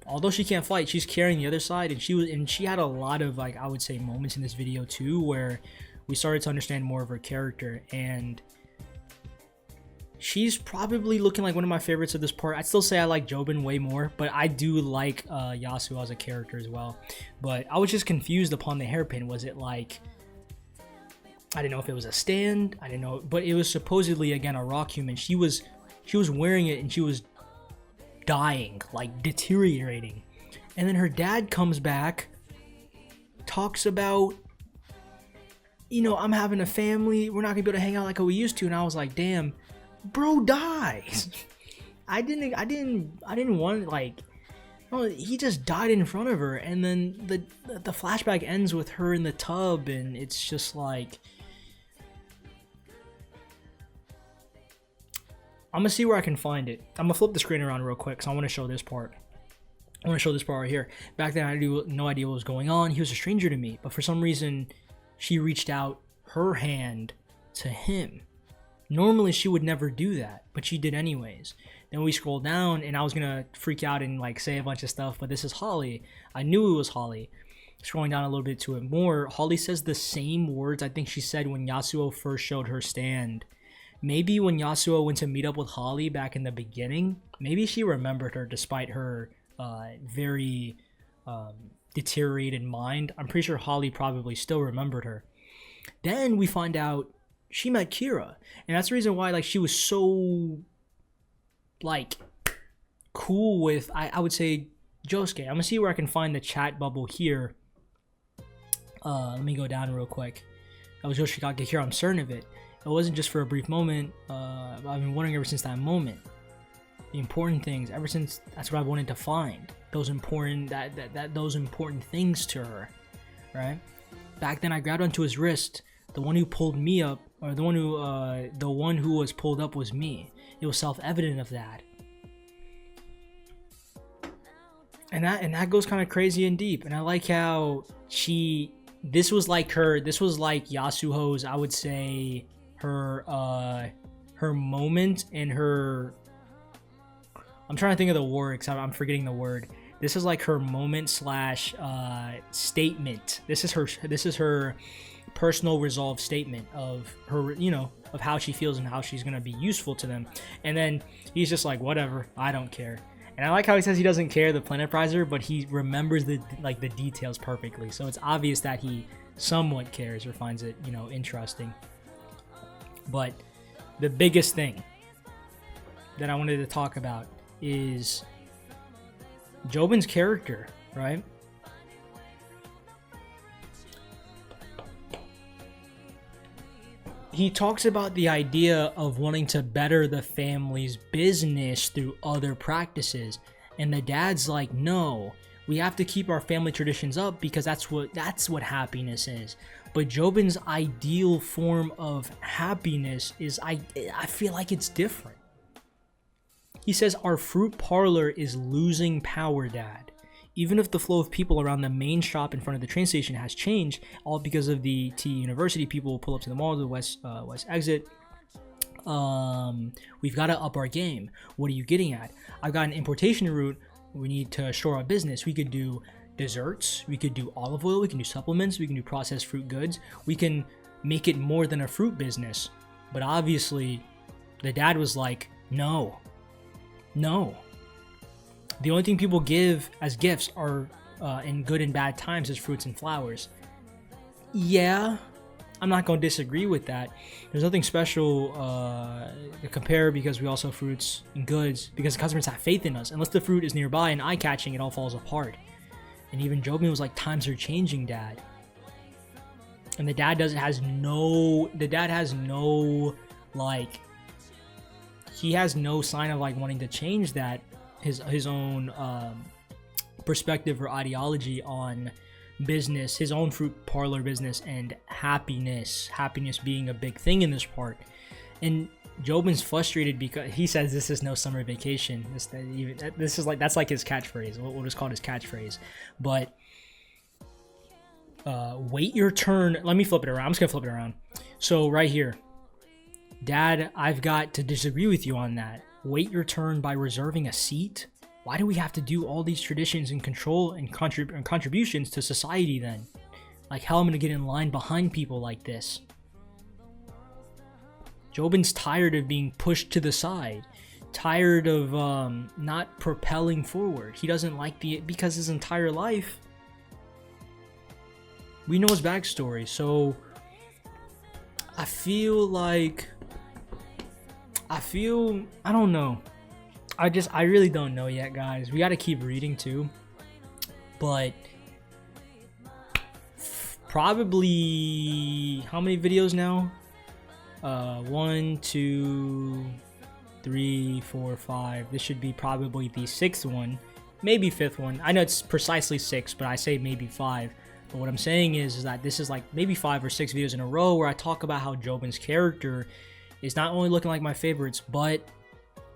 Although she can't fight, she's carrying the other side, and she had a lot of, like, I would say, moments in this video too where we started to understand more of her character, and she's probably looking like one of my favorites of this part. I'd still say I like Jobin way more, but I do like Yasuo as a character as well. But I was just confused upon the hairpin. Was it like, I didn't know if it was a stand. I didn't know, but it was supposedly, again, a rock human. She was wearing it and she was dying, like deteriorating. And then her dad comes back, talks about, you know, I'm having a family. We're not gonna be able to hang out like we used to. And I was like, damn, bro dies. I didn't want, like, no, he just died in front of her. And then the flashback ends with her in the tub, and it's just like, I'm gonna see where I can find it. I'm gonna flip the screen around real quick because I want to show this part. I want to show this part right here. Back then, I had no idea what was going on. He was a stranger to me, but for some reason, she reached out her hand to him. Normally, she would never do that, but she did anyways. Then we scroll down, and I was gonna freak out and like say a bunch of stuff, but this is Holly. I knew it was Holly. Scrolling down a little bit to it more, Holly says the same words I think she said when Yasuo first showed her stand. Maybe when Yasuo went to meet up with Holly back in the beginning, maybe she remembered her despite her very deteriorated mind. I'm pretty sure Holly probably still remembered her. Then we find out she met Kira, and that's the reason why, like, she was so, like, cool with, I would say, Josuke. I'm gonna see where I can find the chat bubble here. Let me go down real quick. That was Yoshikage Kira, I'm certain of it. It wasn't just for a brief moment. I've been wondering ever since that moment. The important things, ever since, that's what I wanted to find. Those important, those important things to her, right? Back then, I grabbed onto his wrist. The one who pulled me up, or the one who was pulled up was me. It was self-evident of that. And that goes kind of crazy and deep. And I like how this was like Yasuo's, I would say, her moment and her, I'm trying to think of the word because I'm forgetting the word. This is like her moment slash statement. This is her personal resolve statement of her, you know, of how she feels and how she's gonna be useful to them. And then he's just like, whatever, I don't care. And I like how he says he doesn't care, the Planet Prizer, but he remembers the details perfectly. So it's obvious that he somewhat cares or finds it, you know, interesting. But the biggest thing that I wanted to talk about is Jobin's character, right? He talks about the idea of wanting to better the family's business through other practices. And the dad's like, no, we have to keep our family traditions up because that's what happiness is. But Jobin's ideal form of happiness is, I feel like it's different. He says, our fruit parlor is losing power, Dad. Even if the flow of people around the main shop in front of the train station has changed, all because of the T University, people will pull up to the mall, the west exit. We've got to up our game. What are you getting at? I've got an importation route. We need to shore our business. We could do desserts. We could do olive oil. We can do supplements. We can do processed fruit goods. We can make it more than a fruit business. But obviously, the dad was like, no. The only thing people give as gifts are in good and bad times is fruits and flowers. Yeah, I'm not going to disagree with that. There's nothing special to compare because we also have fruits and goods because the customers have faith in us. Unless the fruit is nearby and eye-catching, it all falls apart. And even Jobin was like, times are changing, Dad. And the dad has no he has no sign of like wanting to change that, his own perspective or ideology on business, his own fruit parlor business and happiness being a big thing in this part. And Jobin's frustrated because he says this is no summer vacation. This is like, that's like his catchphrase, what is called his catchphrase. But wait your turn. Let me flip it around. I'm just gonna flip it around. So right here, Dad, I've got to disagree with you on that. Wait your turn by reserving a seat? Why do we have to do all these traditions and control and contributions to society then? Like, how am I gonna get in line behind people like this? Jobin's tired of being pushed to the side, tired of not propelling forward. He doesn't like because his entire life, we know his backstory, so I don't know. I really don't know yet, guys. We got to keep reading too. But probably how many videos now? 1, 2, 3, 4, 5. This should be probably the 6th one, maybe 5th one. I know it's precisely 6, but I say maybe 5. But what I'm saying is that this is like maybe 5 or 6 videos in a row where I talk about how Jobin's character is not only looking like my favorites, but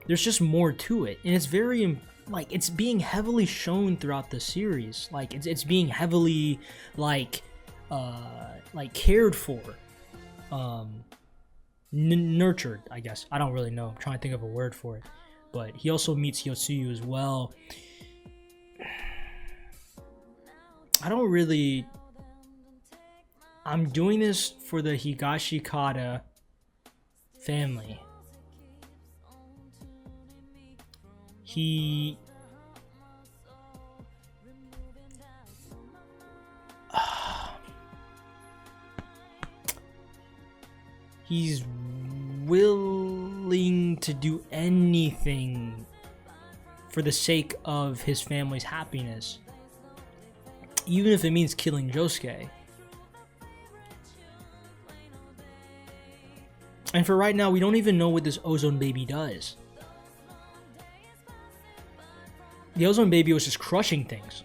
there's just more to it, and it's very like it's being heavily shown throughout the series. Like it's being heavily like cared for, nurtured, I guess. I don't really know. I'm trying to think of a word for it. But he also meets Yasuo as well. I'm doing this for the Higashikata family. He's willing to do anything for the sake of his family's happiness, even if it means killing Josuke. And for right now, we don't even know what this ozone baby does. The ozone baby was just crushing things.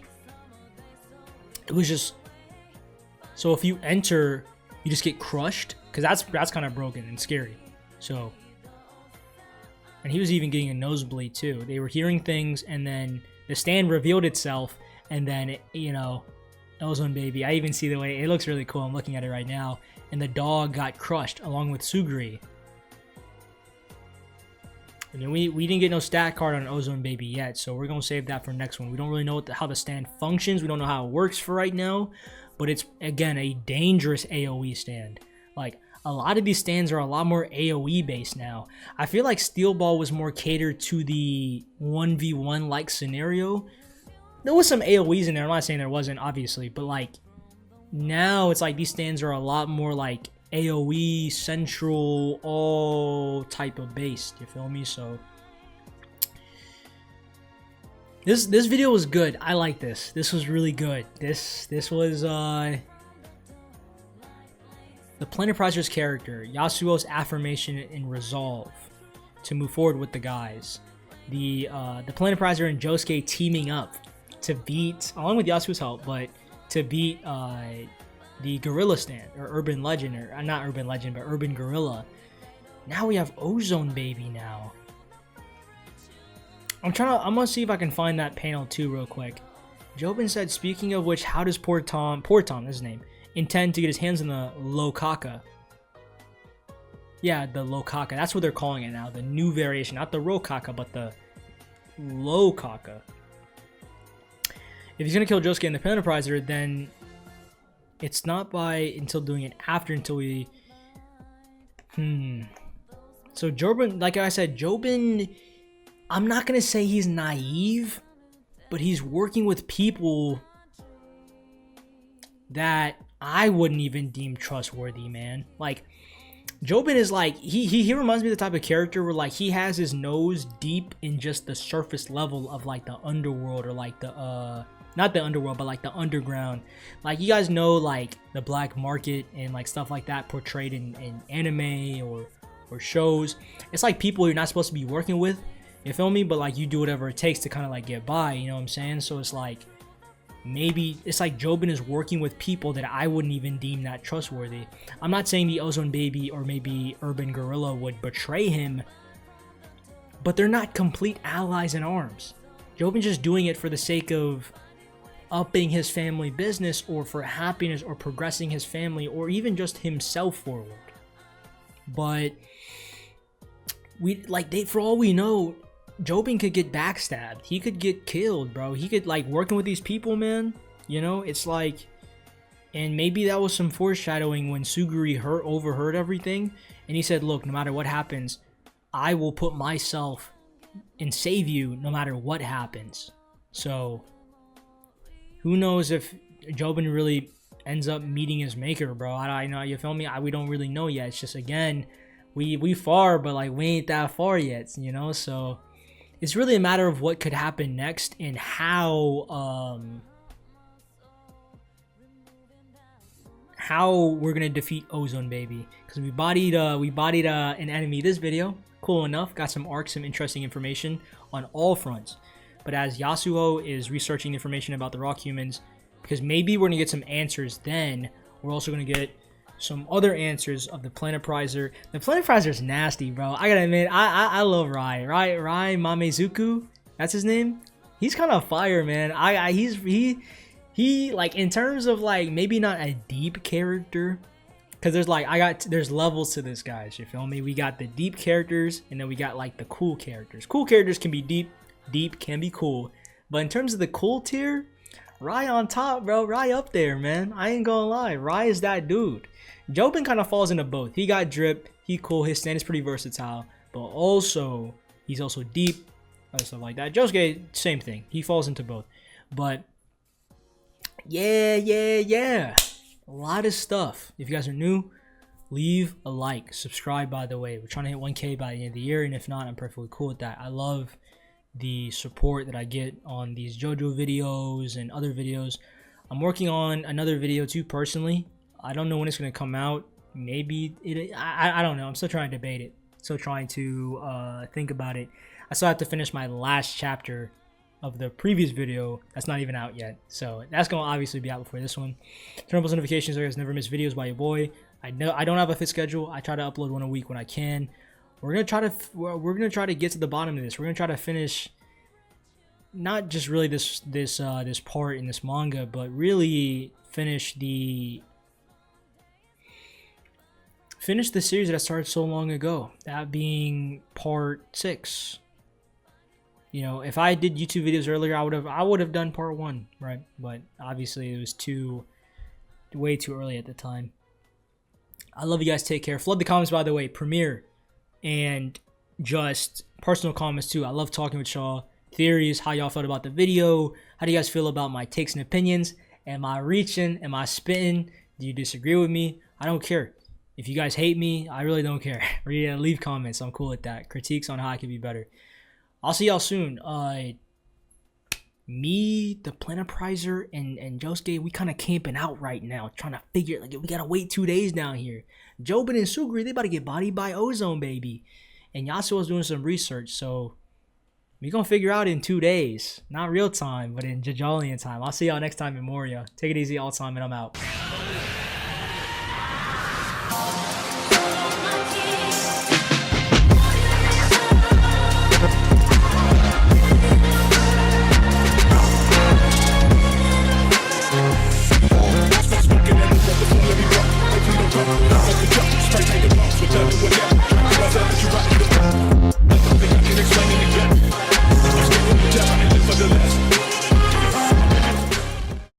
It was just... So if you enter, you just get crushed? Because that's kind of broken and scary. So... And he was even getting a nosebleed too. They were hearing things, and then the stand revealed itself, and then, ozone baby. I even see the way... It looks really cool. I'm looking at it right now. And the dog got crushed along with Suguri. And then we didn't get no stat card on Ozone Baby yet, so we're going to save that for next one. We don't really know how the stand functions. We don't know how it works for right now. But it's, again, a dangerous AoE stand. Like, a lot of these stands are a lot more AoE based now. I feel like Steel Ball was more catered to the 1v1 like scenario. There was some AoEs in there. I'm not saying there wasn't, obviously. But, like, now it's like these stands are a lot more like AoE, central, all type of based. You feel me? So this video was good. I like this. This was really good. This was the Planetprizer's character, Yasuo's affirmation and resolve to move forward with the guys. The Planetprizer and Josuke teaming up to beat, along with Yasuo's help, but to beat the Gorilla stand, or Urban Legend, or not Urban Legend, but Urban Gorilla. Now we have Ozone Baby now. I'm gonna see if I can find that panel too real quick. Jobin said, speaking of which, how does Poor Tom, that's his name, intend to get his hands on the 𝐴𝐿𝐶𝐸? Yeah, the 𝐴𝐿𝐶𝐸. That's what they're calling it now. The new variation, not the 𝐴𝐿𝐶𝐸, but the 𝐴𝐿𝐶𝐸. If he's gonna kill Josuke and the Planetprizer, then it's not until doing it after, until we... So Jobin, like I said, Jobin, I'm not gonna say he's naive, but he's working with people that I wouldn't even deem trustworthy, man. Like, Jobin is like, he reminds me of the type of character where, like, he has his nose deep in just the surface level of, like, the underworld, or like the not the underworld, but like the underground. Like, you guys know, like, the black market and like stuff like that portrayed in anime or shows. It's like people you're not supposed to be working with, you feel me? But like, you do whatever it takes to kind of like get by, you know what I'm saying? So it's like, maybe it's like Jobin is working with people that I wouldn't even deem that trustworthy. I'm not saying the Ozone Baby or maybe Urban Gorilla would betray him, but they're not complete allies in arms. Jobin's just doing it for the sake of upping his family business, or for happiness, or progressing his family, or even just himself forward. But for all we know, Jobin could get backstabbed. He could get killed, bro. He could, like, working with these people, man. You know, it's like, and maybe that was some foreshadowing when Suguri overheard everything, and he said, look, no matter what happens, I will put myself and save you no matter what happens. So who knows if Jobin really ends up meeting his maker, bro. I know, you feel me? We don't really know yet. It's just, again, we far, but like we ain't that far yet, you know. So it's really a matter of what could happen next and how we're gonna defeat Ozone Baby, because we bodied an enemy this video. Cool enough, got some arcs, some interesting information on all fronts. But as Yasuo is researching information about the rock humans, because maybe we're gonna get some answers, then we're also gonna get some other answers of the Planet Prizer. The Planet Prizer is nasty, bro. I gotta admit, I love Rai Mamezuku. That's his name. He's kind of fire, man. He like, in terms of like maybe not a deep character, because there's levels to this, guys. You feel me? We got the deep characters, and then we got like the cool characters. Cool characters can be deep can be cool. But in terms of the cool tier, Rai on top, bro. Rai up there, man. I ain't gonna lie. Rai is that dude. Jobin kind of falls into both. He got drip. He cool. His stand is pretty versatile. But also, he's also deep. Other stuff like that. JoJo's, same thing. He falls into both. But yeah. A lot of stuff. If you guys are new, leave a like. Subscribe, by the way. We're trying to hit 1K by the end of the year. And if not, I'm perfectly cool with that. I love the support that I get on these JoJo videos and other videos. I'm working on another video too, personally. I don't know when it's going to come out. Maybe I don't know. I'm still trying to debate it. Still trying to think about it. I still have to finish my last chapter of the previous video. That's not even out yet. So that's going to obviously be out before this one. Turn on post notifications so you guys never miss videos by your boy. I know I don't have a fit schedule. I try to upload one a week when I can. We're gonna try to get to the bottom of this. We're gonna try to finish not just really this part in this manga, but really finish the series that I started so long ago. That being part 6. You know, if I did YouTube videos earlier, I would have done part 1, right? But obviously it was way too early at the time. I love you guys. Take care. Flood the comments, by the way. Premiere. And just personal comments too. I love talking with y'all. Theories, how y'all felt about the video. How do you guys feel about my takes and opinions? Am I reaching? Am I spitting? Do you disagree with me? I don't care. If you guys hate me, I really don't care. Leave comments. I'm cool with that. Critiques on how I can be better. I'll see y'all soon. Me, the Planet Prizer, and JoJo's, we kind of camping out right now, trying to figure, like, we gotta wait 2 days down here. Jobin and Sugri, they about to get bodied by Ozone Baby, and Yasuo's doing some research, so we gonna figure out in 2 days. Not real time, but in JOJOLION time. I'll see y'all next time in Morio. Take it easy all the time, and I'm out.